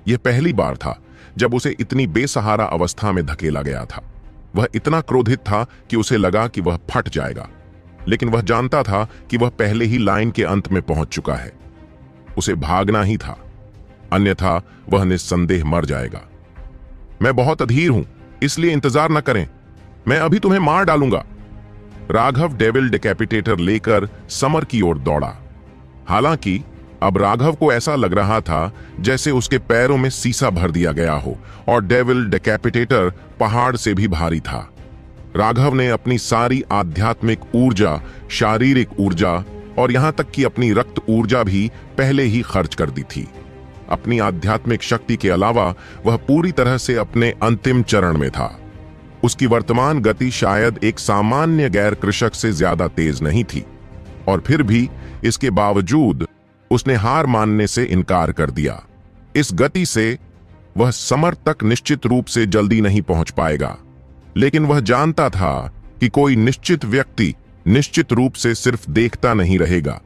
यह पहली बार था जब उसे इतनी बेसहारा अवस्था में धकेला गया था। वह इतना क्रोधित था कि उसे लगा कि वह फट जाएगा, लेकिन वह जानता था कि वह पहले ही लाइन के अंत में पहुंच चुका है। उसे भागना ही था, अन्यथा वह निस्संदेह मर जाएगा। मैं बहुत अधीर हूं, इसलिए इंतजार न करें, मैं अभी तुम्हें मार डालूंगा। राघव डेविल डिकैपिटेटर लेकर समर की ओर दौड़ा। हालांकि अब राघव को ऐसा लग रहा था जैसे उसके पैरों में सीसा भर दिया गया हो और डेविल डिकैपिटेटर पहाड़ से भी भारी था। राघव ने अपनी सारी आध्यात्मिक ऊर्जा, शारीरिक ऊर्जा और यहां तक कि अपनी रक्त ऊर्जा भी पहले ही खर्च कर दी थी। अपनी आध्यात्मिक शक्ति के अलावा वह पूरी तरह से अपने अंतिम चरण में था। उसकी वर्तमान गति शायद एक सामान्य गैर कृषक से ज्यादा तेज नहीं थी, और फिर भी इसके बावजूद उसने हार मानने से इनकार कर दिया। इस गति से वह समर तक निश्चित रूप से जल्दी नहीं पहुंच पाएगा, लेकिन वह जानता था कि कोई निश्चित व्यक्ति निश्चित रूप से सिर्फ देखता नहीं रहेगा।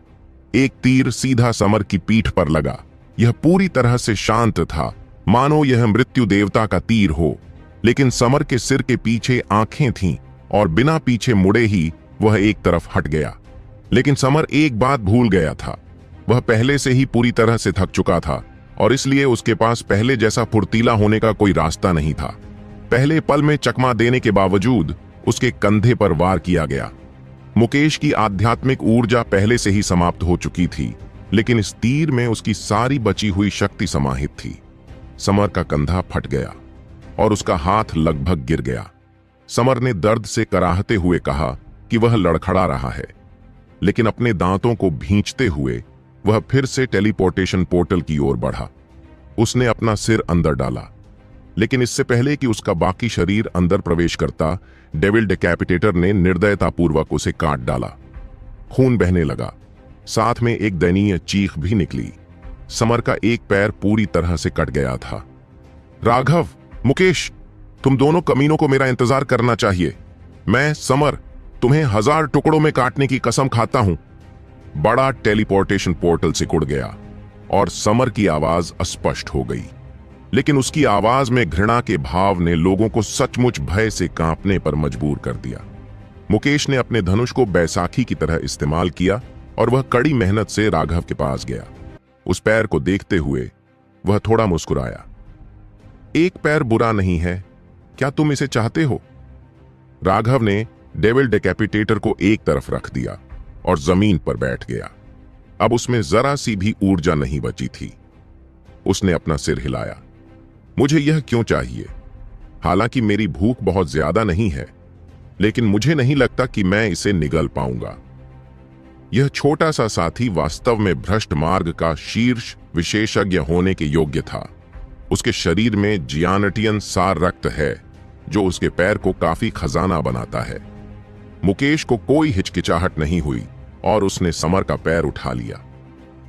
एक तीर सीधा समर की पीठ पर लगा। यह पूरी तरह से शांत था, मानो यह मृत्यु देवता का तीर हो, लेकिन समर के सिर के पीछे आंखें थीं और बिना पीछे मुड़े ही वह एक तरफ हट गया। लेकिन समर एक बात भूल गया था। वह पहले से ही पूरी तरह से थक चुका था और इसलिए उसके पास पहले जैसा फुर्तीला होने का कोई रास्ता नहीं था। पहले पल में चकमा देने के बावजूद उसके कंधे पर वार किया गया। मुकेश की आध्यात्मिक ऊर्जा पहले से ही समाप्त हो चुकी थी, लेकिन इस तीर में उसकी सारी बची हुई शक्ति समाहित थी। समर का कंधा फट गया और उसका हाथ लगभग गिर गया। समर ने दर्द से कराहते हुए कहा कि वह लड़खड़ा रहा है, लेकिन अपने दांतों को भींचते हुए वह फिर से टेलीपोर्टेशन पोर्टल की ओर बढ़ा। उसने अपना सिर अंदर डाला, लेकिन इससे पहले कि उसका बाकी शरीर अंदर प्रवेश करता, डेविल डिकैपिटेटर ने निर्दयतापूर्वक उसे काट डाला। खून बहने लगा साथ में एक दयनीय चीख भी निकली। समर का एक पैर पूरी तरह से कट गया था। राघव, मुकेश, तुम दोनों कमीनों को मेरा इंतजार करना चाहिए। मैं समर तुम्हें 1000 टुकड़ों में काटने की कसम खाता हूं। बड़ा टेलीपोर्टेशन पोर्टल सिकुड़ गया और समर की आवाज अस्पष्ट हो गई, लेकिन उसकी आवाज में घृणा के भाव ने लोगों को सचमुच भय से कांपने पर मजबूर कर दिया। मुकेश ने अपने धनुष को बैसाखी की तरह इस्तेमाल किया और वह कड़ी मेहनत से राघव के पास गया। उस पैर को देखते हुए वह थोड़ा मुस्कुराया। एक पैर बुरा नहीं है, क्या तुम इसे चाहते हो? राघव ने डेविल डेकैपिटेटर को एक तरफ रख दिया और जमीन पर बैठ गया। अब उसमें जरा सी भी ऊर्जा नहीं बची थी। उसने अपना सिर हिलाया। मुझे यह क्यों चाहिए? हालांकि मेरी भूख बहुत ज्यादा नहीं है, लेकिन मुझे नहीं लगता कि मैं इसे निगल पाऊंगा। यह छोटा सा साथी वास्तव में भ्रष्ट मार्ग का शीर्ष विशेषज्ञ होने के योग्य था। उसके शरीर में जियानटियन सार रक्त है जो उसके पैर को काफी खजाना बनाता है। मुकेश को कोई हिचकिचाहट नहीं हुई और उसने समर का पैर उठा लिया।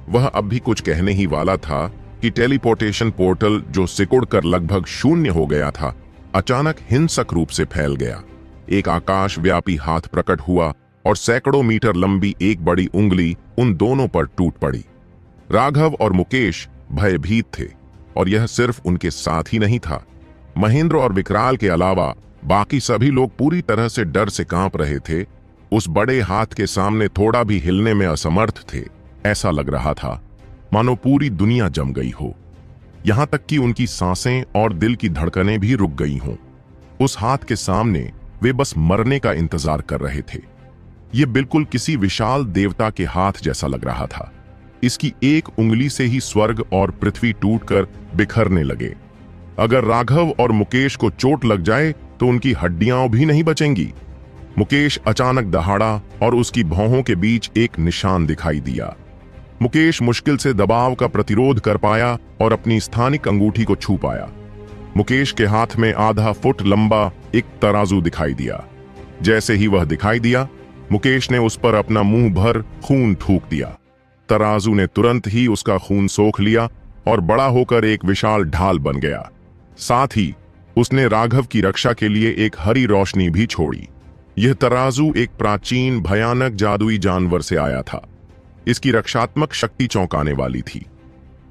वह अब भी कुछ कहने ही वाला था कि टेलीपोर्टेशन पोर्टल जो सिकुड़कर लगभग शून्य हो गया था, अचानक हिंसक रूप से फैल गया। एक आकाश व्यापी हाथ प्रकट हुआ और सैकड़ों मीटर लंबी एक बड़ी उंगली उन दोनों पर टूट पड़ी। राघव और मुकेश भयभीत थे, और यह सिर्फ उनके साथ ही नहीं था। महेंद्र और विकराल के अलावा बाकी सभी लोग पूरी तरह से डर से कांप रहे थे। उस बड़े हाथ के सामने थोड़ा भी हिलने में असमर्थ थे। ऐसा लग रहा था मानो पूरी दुनिया जम गई हो, यहां तक कि उनकी सांसें और दिल की धड़कनें भी रुक गई हों। उस हाथ के सामने वे बस मरने का इंतजार कर रहे थे। यह बिल्कुल किसी विशाल देवता के हाथ जैसा लग रहा था। इसकी एक उंगली से ही स्वर्ग और पृथ्वी टूटकर बिखरने लगे। अगर राघव और मुकेश को चोट लग जाए तो उनकी हड्डियां भी नहीं बचेंगी। मुकेश अचानक दहाड़ा और उसकी भौहों के बीच एक निशान दिखाई दिया। मुकेश मुश्किल से दबाव का प्रतिरोध कर पाया और अपनी स्थानिक अंगूठी को छू पाया। मुकेश के हाथ में आधा फुट लंबा एक तराजू दिखाई दिया। जैसे ही वह दिखाई दिया, मुकेश ने उस पर अपना मुंह भर खून थूक दिया। तराजू ने तुरंत ही उसका खून सोख लिया और बड़ा होकर एक विशाल ढाल बन गया। साथ ही उसने राघव की रक्षा के लिए एक हरी रोशनी भी छोड़ी। यह तराजू एक प्राचीन भयानक जादुई जानवर से आया था। इसकी रक्षात्मक शक्ति चौंकाने वाली थी।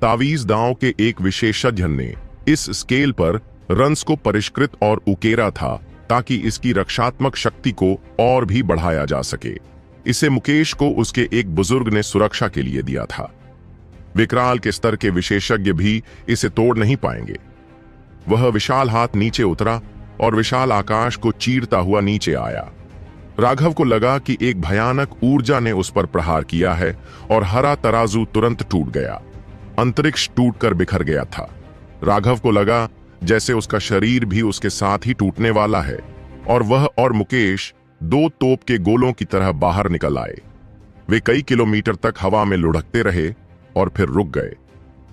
तावीज दांव के एक विशेषज्ञ ने इस स्केल पर रंस को परिष्कृत और उकेरा था ताकि इसकी रक्षात्मक शक्ति को और भी बढ़ाया जा सके। इसे मुकेश को उसके एक बुजुर्ग ने सुरक्षा के लिए दिया था। विकराल के स्तर के विशेषज्ञ भी इसे तोड़ नहीं पाएंगे। वह विशाल हाथ नीचे उतरा और विशाल आकाश को चीरता हुआ नीचे आया। राघव को लगा कि एक भयानक ऊर्जा ने उस पर प्रहार किया है और हरा तराजू तुरंत टूट गया। अंतरिक्ष टूटकर बिखर गया था। राघव को लगा जैसे उसका शरीर भी उसके साथ ही टूटने वाला है, और वह और मुकेश दो तोप के गोलों की तरह बाहर निकल आए। वे कई किलोमीटर तक हवा में लुढ़कते रहे और फिर रुक गए।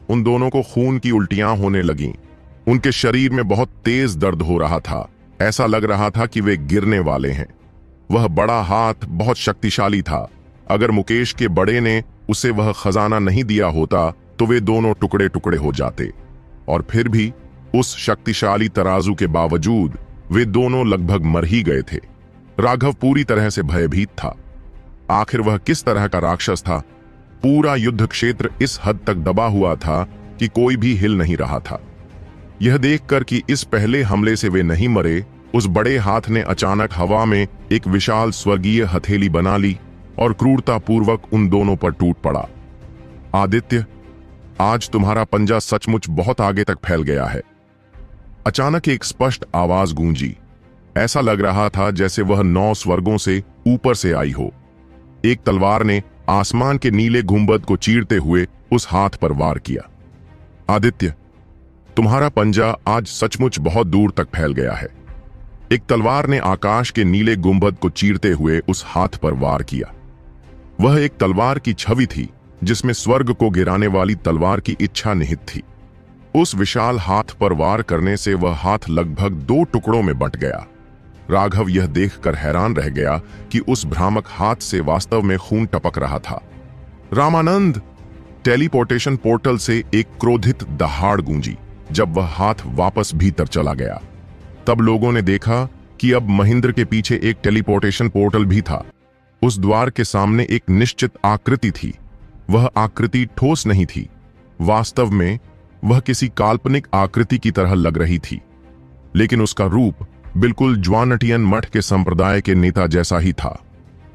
उन दोनों को खून की उल्टियां होने लगीं। उनके शरीर में बहुत तेज दर्द हो रहा था। ऐसा लग रहा था कि वे गिरने वाले हैं। वह बड़ा हाथ बहुत शक्तिशाली था। अगर मुकेश के बड़े ने उसे वह खजाना नहीं दिया होता तो वे दोनों टुकड़े टुकड़े हो जाते। और फिर भी उस शक्तिशाली तराजू के बावजूद वे दोनों लगभग मर ही गए थे। राघव पूरी तरह से भयभीत था। आखिर वह किस तरह का राक्षस था? पूरा युद्ध क्षेत्र इस हद तक दबा हुआ था कि कोई भी हिल नहीं रहा था। यह देखकर कि इस पहले हमले से वे नहीं मरे, उस बड़े हाथ ने अचानक हवा में एक विशाल स्वर्गीय हथेली बना ली और क्रूरतापूर्वक उन दोनों पर टूट पड़ा। आदित्य, आज तुम्हारा पंजा सचमुच बहुत आगे तक फैल गया है। अचानक एक स्पष्ट आवाज गूंजी। ऐसा लग रहा था जैसे वह 9 स्वर्गों से ऊपर से आई हो। एक तलवार ने आसमान के नीले गुंबद को चीरते हुए उस हाथ पर वार किया। आदित्य, तुम्हारा पंजा आज सचमुच बहुत दूर तक फैल गया है। एक तलवार ने आकाश के नीले गुंबद को चीरते हुए उस हाथ पर वार किया। वह एक तलवार की छवि थी जिसमें स्वर्ग को गिराने वाली तलवार की इच्छा निहित थी। उस विशाल हाथ पर वार करने से वह हाथ लगभग 2 टुकड़ों में बंट गया। राघव यह देखकर हैरान रह गया कि उस भ्रामक हाथ से वास्तव में खून टपक रहा था। रामानंद! टेलीपोर्टेशन पोर्टल से एक क्रोधित दहाड़ गूंजी। जब वह हाथ वापस भीतर चला गया तब लोगों ने देखा कि अब महेंद्र के पीछे एक टेलीपोर्टेशन पोर्टल भी था। उस द्वार के सामने एक निश्चित आकृति थी। वह आकृति ठोस नहीं थी, वास्तव में वह किसी काल्पनिक आकृति की तरह लग रही थी, लेकिन उसका रूप बिल्कुल ज्वानटियन मठ के संप्रदाय के नेता जैसा ही था।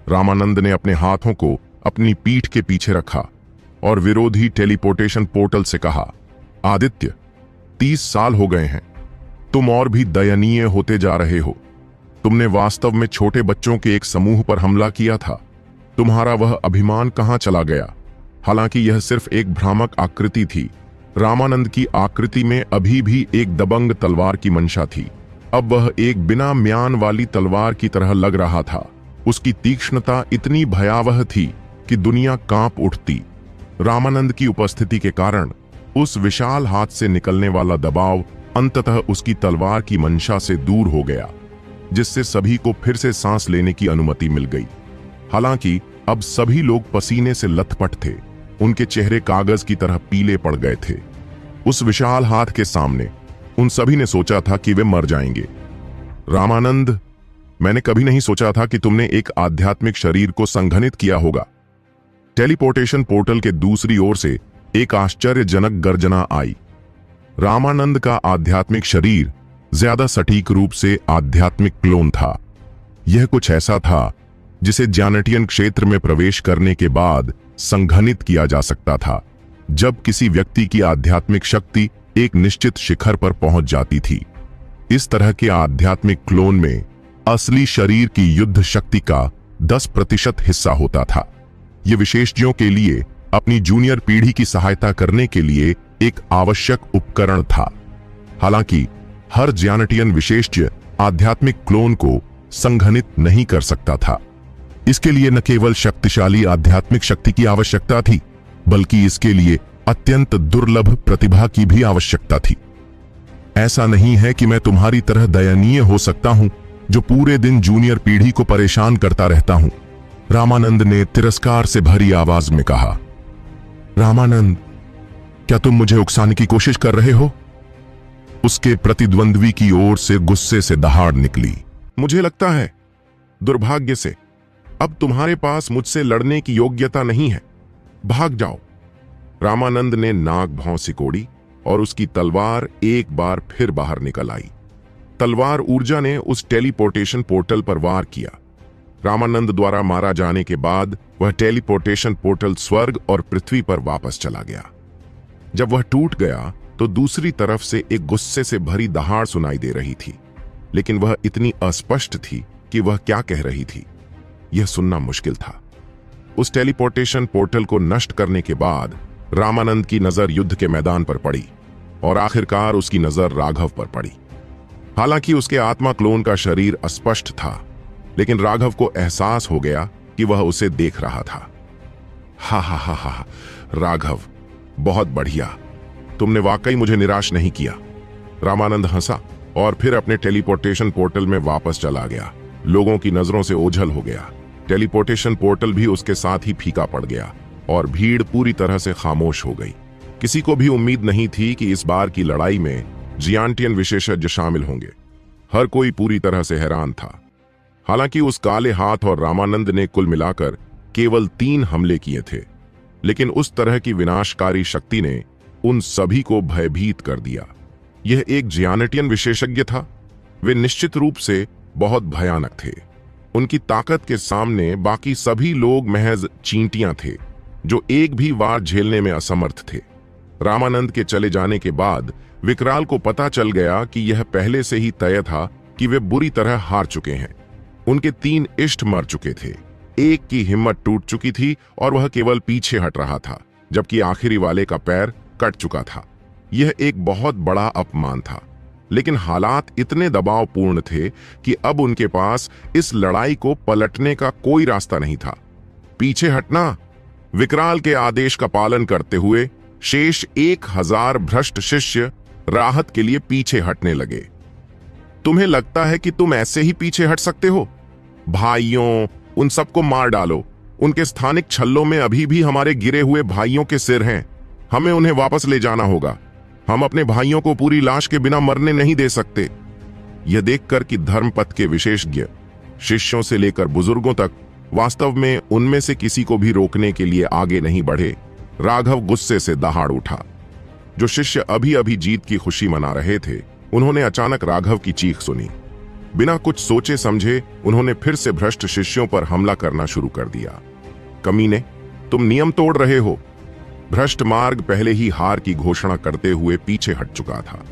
रामानंद ने अपने हाथों को अपनी पीठ के पीछे रखा और विरोधी टेलीपोर्टेशन पोर्टल से कहा, आदित्य, 30 साल हो गए हैं, तुम और भी दयनीय होते जा रहे हो। तुमने वास्तव में छोटे बच्चों के एक समूह पर हमला किया था। तुम्हारा वह अभिमान कहां चला गया? हालांकि यह सिर्फ एक भ्रामक आकृति थी, रामानंद की आकृति में अभी भी एक दबंग तलवार की मंशा थी। अब वह एक बिना म्यान वाली तलवार की तरह लग रहा था। उसकी तीक्ष्णता इतनी भयावह थी कि दुनिया कांप उठती। रामानंद की उपस्थिति के कारण उस विशाल हाथ से निकलने वाला दबाव अंततः उसकी तलवार की मंशा से दूर हो गया, जिससे सभी को फिर से सांस लेने की अनुमति मिल गई। हालांकि अब सभी लोग पसीने से लथपथ थे। उनके चेहरे कागज की तरह पीले पड़ गए थे। उस विशाल हाथ के सामने उन सभी ने सोचा था कि वे मर जाएंगे। रामानंद, मैंने कभी नहीं सोचा था कि तुमने एक आध्यात्मिक शरीर को संघनित किया होगा। टेलीपोर्टेशन पोर्टल के दूसरी ओर से एक आश्चर्यजनक गर्जना आई। रामानंद का आध्यात्मिक शरीर ज्यादा सटीक रूप से आध्यात्मिक क्लोन था। यह कुछ ऐसा था जिसे ज्यानटियन क्षेत्र में प्रवेश करने के बाद संघनित किया जा सकता था, जब किसी व्यक्ति की आध्यात्मिक शक्ति एक निश्चित शिखर पर पहुंच जाती थी। इस तरह के आध्यात्मिक क्लोन में असली शरीर की युद्ध शक्ति का 10% हिस्सा होता था। यह विशेषज्ञों के लिए अपनी जूनियर पीढ़ी की सहायता करने के लिए एक आवश्यक उपकरण था। हालांकि हर ज्यानटियन विशेषज्ञ आध्यात्मिक क्लोन को संघनित नहीं कर सकता था। इसके लिए न केवल शक्तिशाली आध्यात्मिक शक्ति की आवश्यकता थी, बल्कि इसके लिए अत्यंत दुर्लभ प्रतिभा की भी आवश्यकता थी। ऐसा नहीं है कि मैं तुम्हारी तरह दयनीय हो सकता हूं, जो पूरे दिन जूनियर पीढ़ी को परेशान करता रहता हूं, रामानंद ने तिरस्कार से भरी आवाज में कहा। रामानंद, क्या तुम मुझे उकसाने की कोशिश कर रहे हो? उसके प्रतिद्वंद्वी की ओर से गुस्से से दहाड़ निकली। मुझे लगता है, दुर्भाग्य से, अब तुम्हारे पास मुझसे लड़ने की योग्यता नहीं है। भाग जाओ। रामानंद ने नाक भौं सिकोड़ी और उसकी तलवार एक बार फिर बाहर निकल आई। तलवार ऊर्जा ने उस टेलीपोर्टेशन पोर्टल पर वार किया। रामानंद द्वारा मारा जाने के बाद वह टेलीपोर्टेशन पोर्टल स्वर्ग और पृथ्वी पर वापस चला गया। जब वह टूट गया तो दूसरी तरफ से एक गुस्से से भरी दहाड़ सुनाई दे रही थी, लेकिन वह इतनी अस्पष्ट थी कि वह क्या कह रही थी यह सुनना मुश्किल था। उस टेलीपोर्टेशन पोर्टल को नष्ट करने के बाद रामानंद की नजर युद्ध के मैदान पर पड़ी और आखिरकार उसकी नजर राघव पर पड़ी। हालांकि उसके आत्मा क्लोन का शरीर अस्पष्ट था, लेकिन राघव को एहसास हो गया कि वह उसे देख रहा था। हा हा हा हा, राघव, बहुत बढ़िया, तुमने वाकई मुझे निराश नहीं किया। रामानंद हंसा और फिर अपने टेलीपोर्टेशन पोर्टल में वापस चला गया। लोगों की नजरों से ओझल हो गया। टेलीपोर्टेशन पोर्टल भी उसके साथ ही फीका पड़ गया और भीड़ पूरी तरह से खामोश हो गई। किसी को भी उम्मीद नहीं थी कि इस बार की लड़ाई में जियांटियन विशेषज्ञ शामिल होंगे। हर कोई पूरी तरह से हैरान था। हालांकि उस काले हाथ और रामानंद ने कुल मिलाकर केवल 3 हमले किए थे, लेकिन उस तरह की विनाशकारी शक्ति ने उन सभी को भयभीत कर दिया। यह एक जियानटियन विशेषज्ञ था। वे निश्चित रूप से बहुत भयानक थे। उनकी ताकत के सामने बाकी सभी लोग महज चींटियां थे, जो एक भी वार झेलने में असमर्थ थे। रामानंद के चले जाने के बाद विकराल को पता चल गया कि यह पहले से ही तय था कि वे बुरी तरह हार चुके हैं। उनके 3 इष्ट मर चुके थे, एक की हिम्मत टूट चुकी थी और वह केवल पीछे हट रहा था, जबकि आखिरी वाले का पैर कट चुका था। यह एक बहुत बड़ा अपमान था, लेकिन हालात इतने दबावपूर्ण थे कि अब उनके पास इस लड़ाई को पलटने का कोई रास्ता नहीं था। पीछे हटना। विकराल के आदेश का पालन करते हुए शेष 1000 भ्रष्ट शिष्य राहत के लिए पीछे हटने लगे। तुम्हें लगता है कि तुम ऐसे ही पीछे हट सकते हो? भाइयों, उन सबको मार डालो। उनके स्थानिक छल्लों में अभी भी हमारे गिरे हुए भाइयों के सिर हैं। हमें उन्हें वापस ले जाना होगा। हम अपने भाइयों को पूरी लाश के बिना मरने नहीं दे सकते। यह देखकर कि धर्मपथ के विशेषज्ञ शिष्यों से लेकर बुजुर्गों तक वास्तव में उनमें से किसी को भी रोकने के लिए आगे नहीं बढ़े, राघव गुस्से से दहाड़ उठा। जो शिष्य अभी अभी जीत की खुशी मना रहे थे, उन्होंने अचानक राघव की चीख सुनी। बिना कुछ सोचे समझे उन्होंने फिर से भ्रष्ट शिष्यों पर हमला करना शुरू कर दिया। कमीने, तुम नियम तोड़ रहे हो। भ्रष्ट मार्ग पहले ही हार की घोषणा करते हुए पीछे हट चुका था।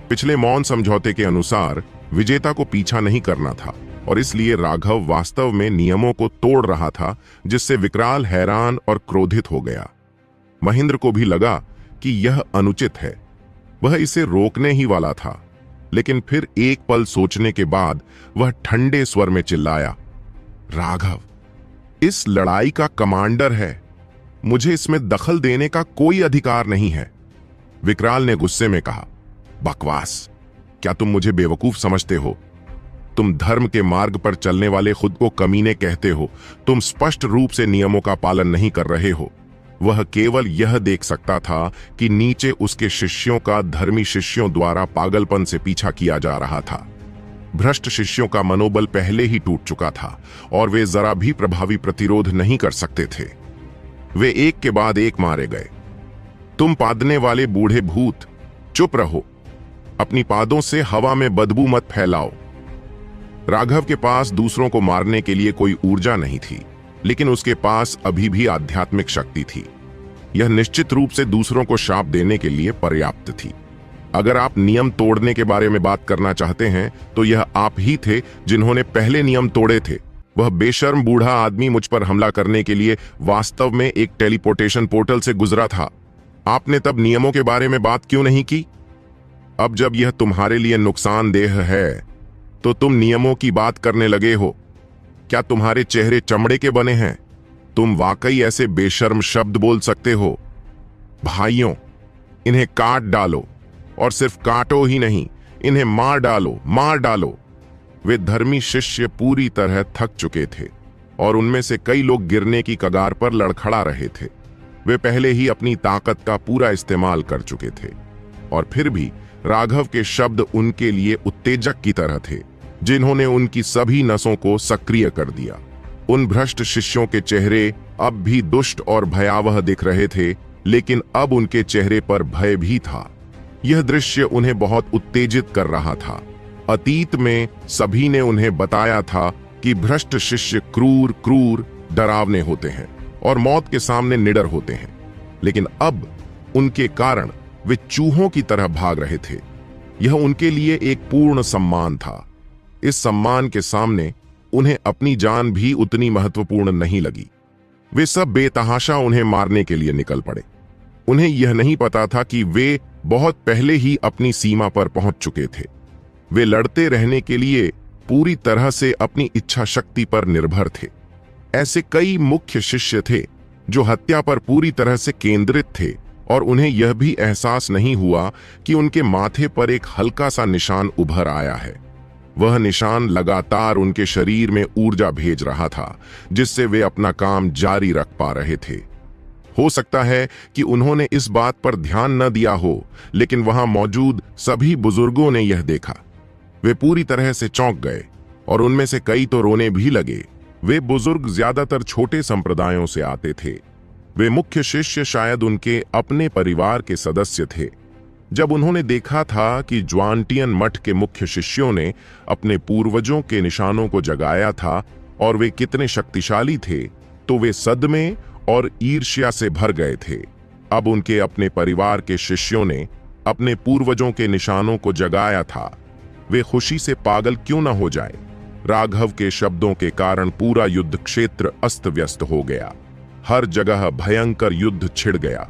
पिछले मौन समझौते के अनुसार विजेता को पीछा नहीं करना था और इसलिए राघव वास्तव में नियमों को तोड़ रहा था, जिससे विकराल हैरान और क्रोधित हो गया। महेंद्र को भी लगा कि यह अनुचित है। वह इसे रोकने ही वाला था, लेकिन फिर एक पल सोचने के बाद वह ठंडे स्वर में चिल्लाया, राघव इस लड़ाई का कमांडर है। मुझे इसमें दखल देने का कोई अधिकार नहीं है। विकराल ने गुस्से में कहा, बकवास। क्या तुम मुझे बेवकूफ समझते हो? तुम धर्म के मार्ग पर चलने वाले खुद को कमीने कहते हो। तुम स्पष्ट रूप से नियमों का पालन नहीं कर रहे हो। वह केवल यह देख सकता था कि नीचे उसके शिष्यों का धर्मी शिष्यों द्वारा पागलपन से पीछा किया जा रहा था। भ्रष्ट शिष्यों का मनोबल पहले ही टूट चुका था और वे जरा भी प्रभावी प्रतिरोध नहीं कर सकते थे। वे एक के बाद एक मारे गए। तुम पादने वाले बूढ़े भूत, चुप रहो। अपनी पादों से हवा में बदबू मत फैलाओ। राघव के पास दूसरों को मारने के लिए कोई ऊर्जा नहीं थी, लेकिन उसके पास अभी भी आध्यात्मिक शक्ति थी। यह निश्चित रूप से दूसरों को शाप देने के लिए पर्याप्त थी। अगर आप नियम तोड़ने के बारे में बात करना चाहते हैं तो यह आप ही थे जिन्होंने पहले नियम तोड़े थे। वह बेशर्म बूढ़ा आदमी मुझ पर हमला करने के लिए वास्तव में एक टेलीपोर्टेशन पोर्टल से गुजरा था। आपने तब नियमों के बारे में बात क्यों नहीं की? अब जब यह तुम्हारे लिए नुकसानदेह है तो तुम नियमों की बात करने लगे हो। क्या तुम्हारे चेहरे चमड़े के बने हैं? तुम वाकई ऐसे बेशर्म शब्द बोल सकते हो? भाइयों, इन्हें काट डालो, और सिर्फ काटो ही नहीं, इन्हें मार डालो, मार डालो। वे धर्मी शिष्य पूरी तरह थक चुके थे और उनमें से कई लोग गिरने की कगार पर लड़खड़ा रहे थे। वे पहले ही अपनी ताकत का पूरा इस्तेमाल कर चुके थे और फिर भी राघव के शब्द उनके लिए उत्तेजक की तरह थे, जिन्होंने उनकी सभी नसों को सक्रिय कर दिया। उन भ्रष्ट शिष्यों के चेहरे अब भी दुष्ट और भयावह दिख रहे थे, लेकिन अब उनके चेहरे पर भय भी था। यह दृश्य उन्हें बहुत उत्तेजित कर रहा था। अतीत में सभी ने उन्हें बताया था कि भ्रष्ट शिष्य क्रूर, डरावने होते हैं और मौत के सामने निडर होते हैं, लेकिन अब उनके कारण वे चूहों की तरह भाग रहे थे। यह उनके लिए एक पूर्ण सम्मान था। इस सम्मान के सामने उन्हें अपनी जान भी उतनी महत्वपूर्ण नहीं लगी। वे सब बेतहाशा उन्हें मारने के लिए निकल पड़े। उन्हें यह नहीं पता था कि वे बहुत पहले ही अपनी सीमा पर पहुंच चुके थे। वे लड़ते रहने के लिए पूरी तरह से अपनी इच्छा शक्ति पर निर्भर थे। ऐसे कई मुख्य शिष्य थे जो हत्या पर पूरी तरह से केंद्रित थे और उन्हें यह भी एहसास नहीं हुआ कि उनके माथे पर एक हल्का सा निशान उभर आया है। वह निशान लगातार उनके शरीर में ऊर्जा भेज रहा था, जिससे वे अपना काम जारी रख पा रहे थे। हो सकता है कि उन्होंने इस बात पर ध्यान न दिया हो, लेकिन वहां मौजूद सभी बुजुर्गों ने यह देखा। वे पूरी तरह से चौंक गए और उनमें से कई तो रोने भी लगे। वे बुजुर्ग ज्यादातर छोटे संप्रदायों से आते थे। वे मुख्य शिष्य शायद उनके अपने परिवार के सदस्य थे। जब उन्होंने देखा था कि ज्वांटियन मठ के मुख्य शिष्यों ने अपने पूर्वजों के निशानों को जगाया था और वे कितने शक्तिशाली थे, तो वे सदमे और ईर्ष्या से भर गए थे। अब उनके अपने परिवार के शिष्यों ने अपने पूर्वजों के निशानों को जगाया था। वे खुशी से पागल क्यों न हो जाए। राघव के शब्दों के कारण पूरा युद्ध क्षेत्र अस्त व्यस्त हो गया। हर जगह भयंकर युद्ध छिड़ गया।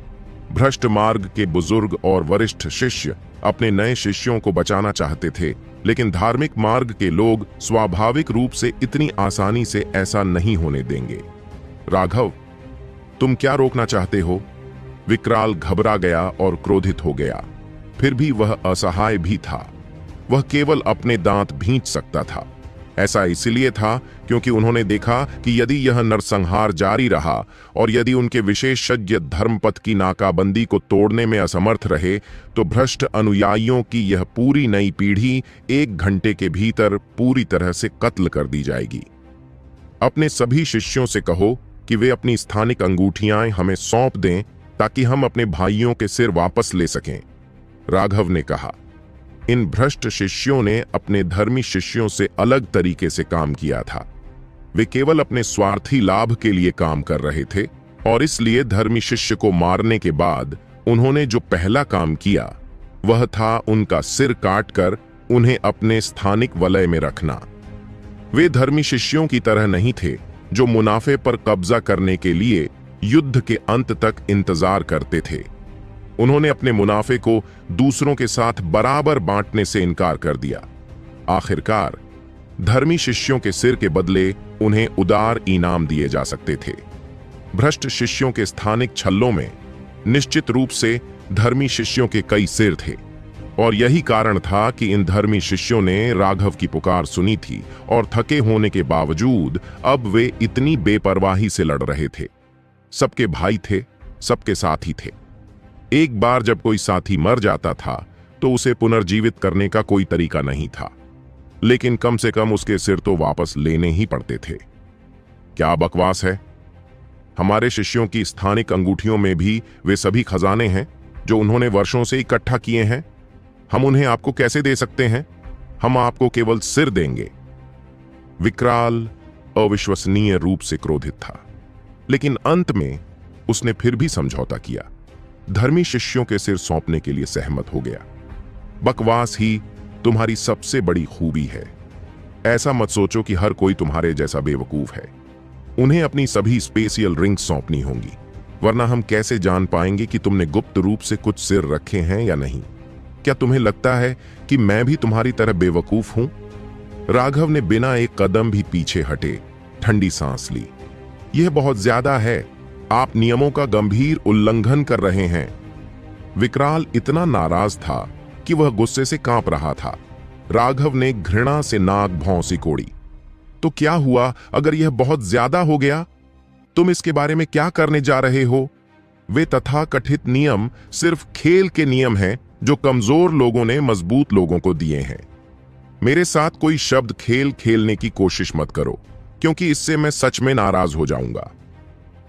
भ्रष्ट मार्ग के बुजुर्ग और वरिष्ठ शिष्य अपने नए शिष्यों को बचाना चाहते थे, लेकिन धार्मिक मार्ग के लोग स्वाभाविक रूप से इतनी आसानी से ऐसा नहीं होने देंगे। राघव, तुम क्या रोकना चाहते हो? विकराल घबरा गया और क्रोधित हो गया। फिर भी वह असहाय भी था। वह केवल अपने दांत भींच सकता था। ऐसा इसलिए था क्योंकि उन्होंने देखा कि यदि यह नरसंहार जारी रहा और यदि उनके विशेषज्ञ धर्मपथ की नाकाबंदी को तोड़ने में असमर्थ रहे तो भ्रष्ट अनुयायियों की यह पूरी नई पीढ़ी 1 घंटे के भीतर पूरी तरह से कत्ल कर दी जाएगी। अपने सभी शिष्यों से कहो कि वे अपनी स्थानिक अंगूठियां हमें सौंप दें ताकि हम अपने भाइयों के सिर वापस ले सकें, राघव ने कहा। इन भ्रष्ट शिष्यों ने अपने धर्मी शिष्यों से अलग तरीके से काम किया था। वे केवल अपने स्वार्थी लाभ के लिए काम कर रहे थे और इसलिए धर्मी शिष्य को मारने के बाद उन्होंने जो पहला काम किया वह था उनका सिर काटकर उन्हें अपने स्थानिक वलय में रखना। वे धर्मी शिष्यों की तरह नहीं थे जो मुनाफे पर कब्जा करने के लिए युद्ध के अंत तक इंतजार करते थे। उन्होंने अपने मुनाफे को दूसरों के साथ बराबर बांटने से इनकार कर दिया। आखिरकार धर्मी शिष्यों के सिर के बदले उन्हें उदार इनाम दिए जा सकते थे। भ्रष्ट शिष्यों के स्थानिक छल्लों में निश्चित रूप से धर्मी शिष्यों के कई सिर थे और यही कारण था कि इन धर्मी शिष्यों ने राघव की पुकार सुनी थी और थके होने के बावजूद अब वे इतनी बेपरवाही से लड़ रहे थे। सबके भाई थे, सबके साथी थे। एक बार जब कोई साथी मर जाता था तो उसे पुनर्जीवित करने का कोई तरीका नहीं था, लेकिन कम से कम उसके सिर तो वापस लेने ही पड़ते थे। क्या बकवास है। हमारे शिष्यों की स्थानिक अंगूठियों में भी वे सभी खजाने हैं जो उन्होंने वर्षों से इकट्ठा किए हैं। हम उन्हें आपको कैसे दे सकते हैं? हम आपको केवल सिर देंगे। विकराल अविश्वसनीय रूप से क्रोधित था, लेकिन अंत में उसने फिर भी समझौता किया। धर्मी शिष्यों के सिर सौंपने के लिए सहमत हो गया। बकवास ही तुम्हारी सबसे बड़ी खूबी है। ऐसा मत सोचो कि हर कोई तुम्हारे जैसा बेवकूफ है। उन्हें अपनी सभी स्पेशियल रिंग्स सौंपनी होंगी, वरना हम कैसे जान पाएंगे कि तुमने गुप्त रूप से कुछ सिर रखे हैं या नहीं। क्या तुम्हें लगता है कि मैं भी तुम्हारी तरह बेवकूफ हूं? राघव ने बिना एक कदम भी पीछे हटे ठंडी सांस ली। यह बहुत ज्यादा है। आप नियमों का गंभीर उल्लंघन कर रहे हैं। विकराल इतना नाराज था कि वह गुस्से से कांप रहा था। राघव ने घृणा से नाक भौं सिकोड़ी। तो क्या हुआ अगर यह बहुत ज्यादा हो गया? तुम इसके बारे में क्या करने जा रहे हो? वे तथाकथित नियम सिर्फ खेल के नियम हैं जो कमजोर लोगों ने मजबूत लोगों को दिए हैं। मेरे साथ कोई शब्द खेल खेलने की कोशिश मत करो, क्योंकि इससे मैं सच में नाराज हो जाऊंगा।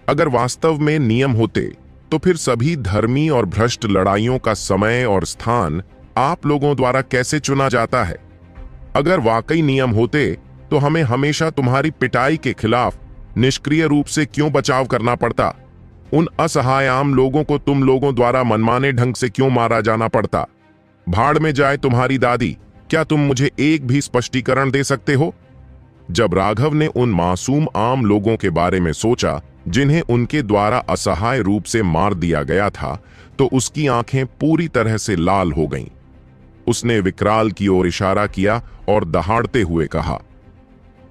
अगर वास्तव में नियम होते तो फिर सभी धर्मी और भ्रष्ट लड़ाइयों का समय और स्थान आप लोगों द्वारा कैसे चुना जाता है? अगर वाकई नियम होते तो हमें हमेशा तुम्हारी पिटाई के खिलाफ निष्क्रिय रूप से क्यों बचाव करना पड़ता? उन असहाय आम लोगों को तुम लोगों द्वारा मनमाने ढंग से क्यों मारा जाना पड़ता? भाड़ में जाए तुम्हारी दादी। क्या तुम मुझे एक भी स्पष्टीकरण दे सकते हो? जब राघव ने उन मासूम आम लोगों के बारे में सोचा जिन्हें उनके द्वारा असहाय रूप से मार दिया गया था, तो उसकी आंखें पूरी तरह से लाल हो गईं। उसने विकराल की ओर इशारा किया और दहाड़ते हुए कहा,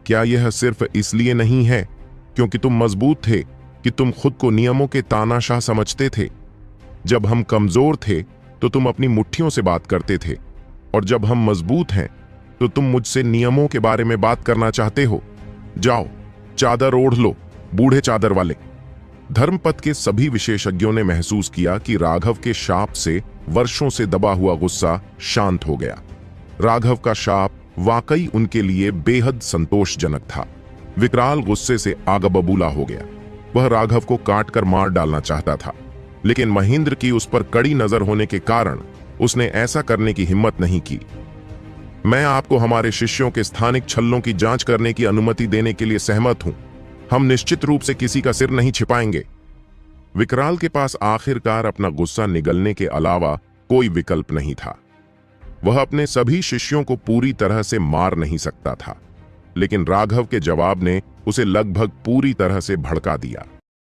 क्या यह सिर्फ इसलिए नहीं है क्योंकि तुम मजबूत थे कि तुम खुद को नियमों के तानाशाह समझते थे? जब हम कमजोर थे तो तुम अपनी मुट्ठियों से बात करते थे, और जब हम मजबूत हैं तो तुम मुझसे नियमों के बारे में बात करना चाहते हो। जाओ, चादर ओढ़ लो, बूढ़े चादर वाले। धर्मपथ के सभी विशेषज्ञों ने महसूस किया कि राघव के शाप से वर्षों से दबा हुआ गुस्सा शांत हो गया। राघव का शाप वाकई उनके लिए बेहद संतोषजनक था। विकराल गुस्से से आग बबूला हो गया। वह राघव को काट कर मार डालना चाहता था, लेकिन महेंद्र की उस पर कड़ी नजर होने के कारण उसने ऐसा करने की हिम्मत नहीं की। मैं आपको हमारे शिष्यों के स्थानिक छल्लों की जांच करने की अनुमति देने के लिए सहमत हूं। हम निश्चित रूप से किसी का सिर नहीं छिपाएंगे। विकराल के पास आखिरकार अपना गुस्सा निगलने के अलावा कोई विकल्प नहीं था। वह अपने सभी शिष्यों को पूरी तरह से मार नहीं सकता था, लेकिन राघव के जवाब ने उसे लगभग पूरी तरह से भड़का दिया।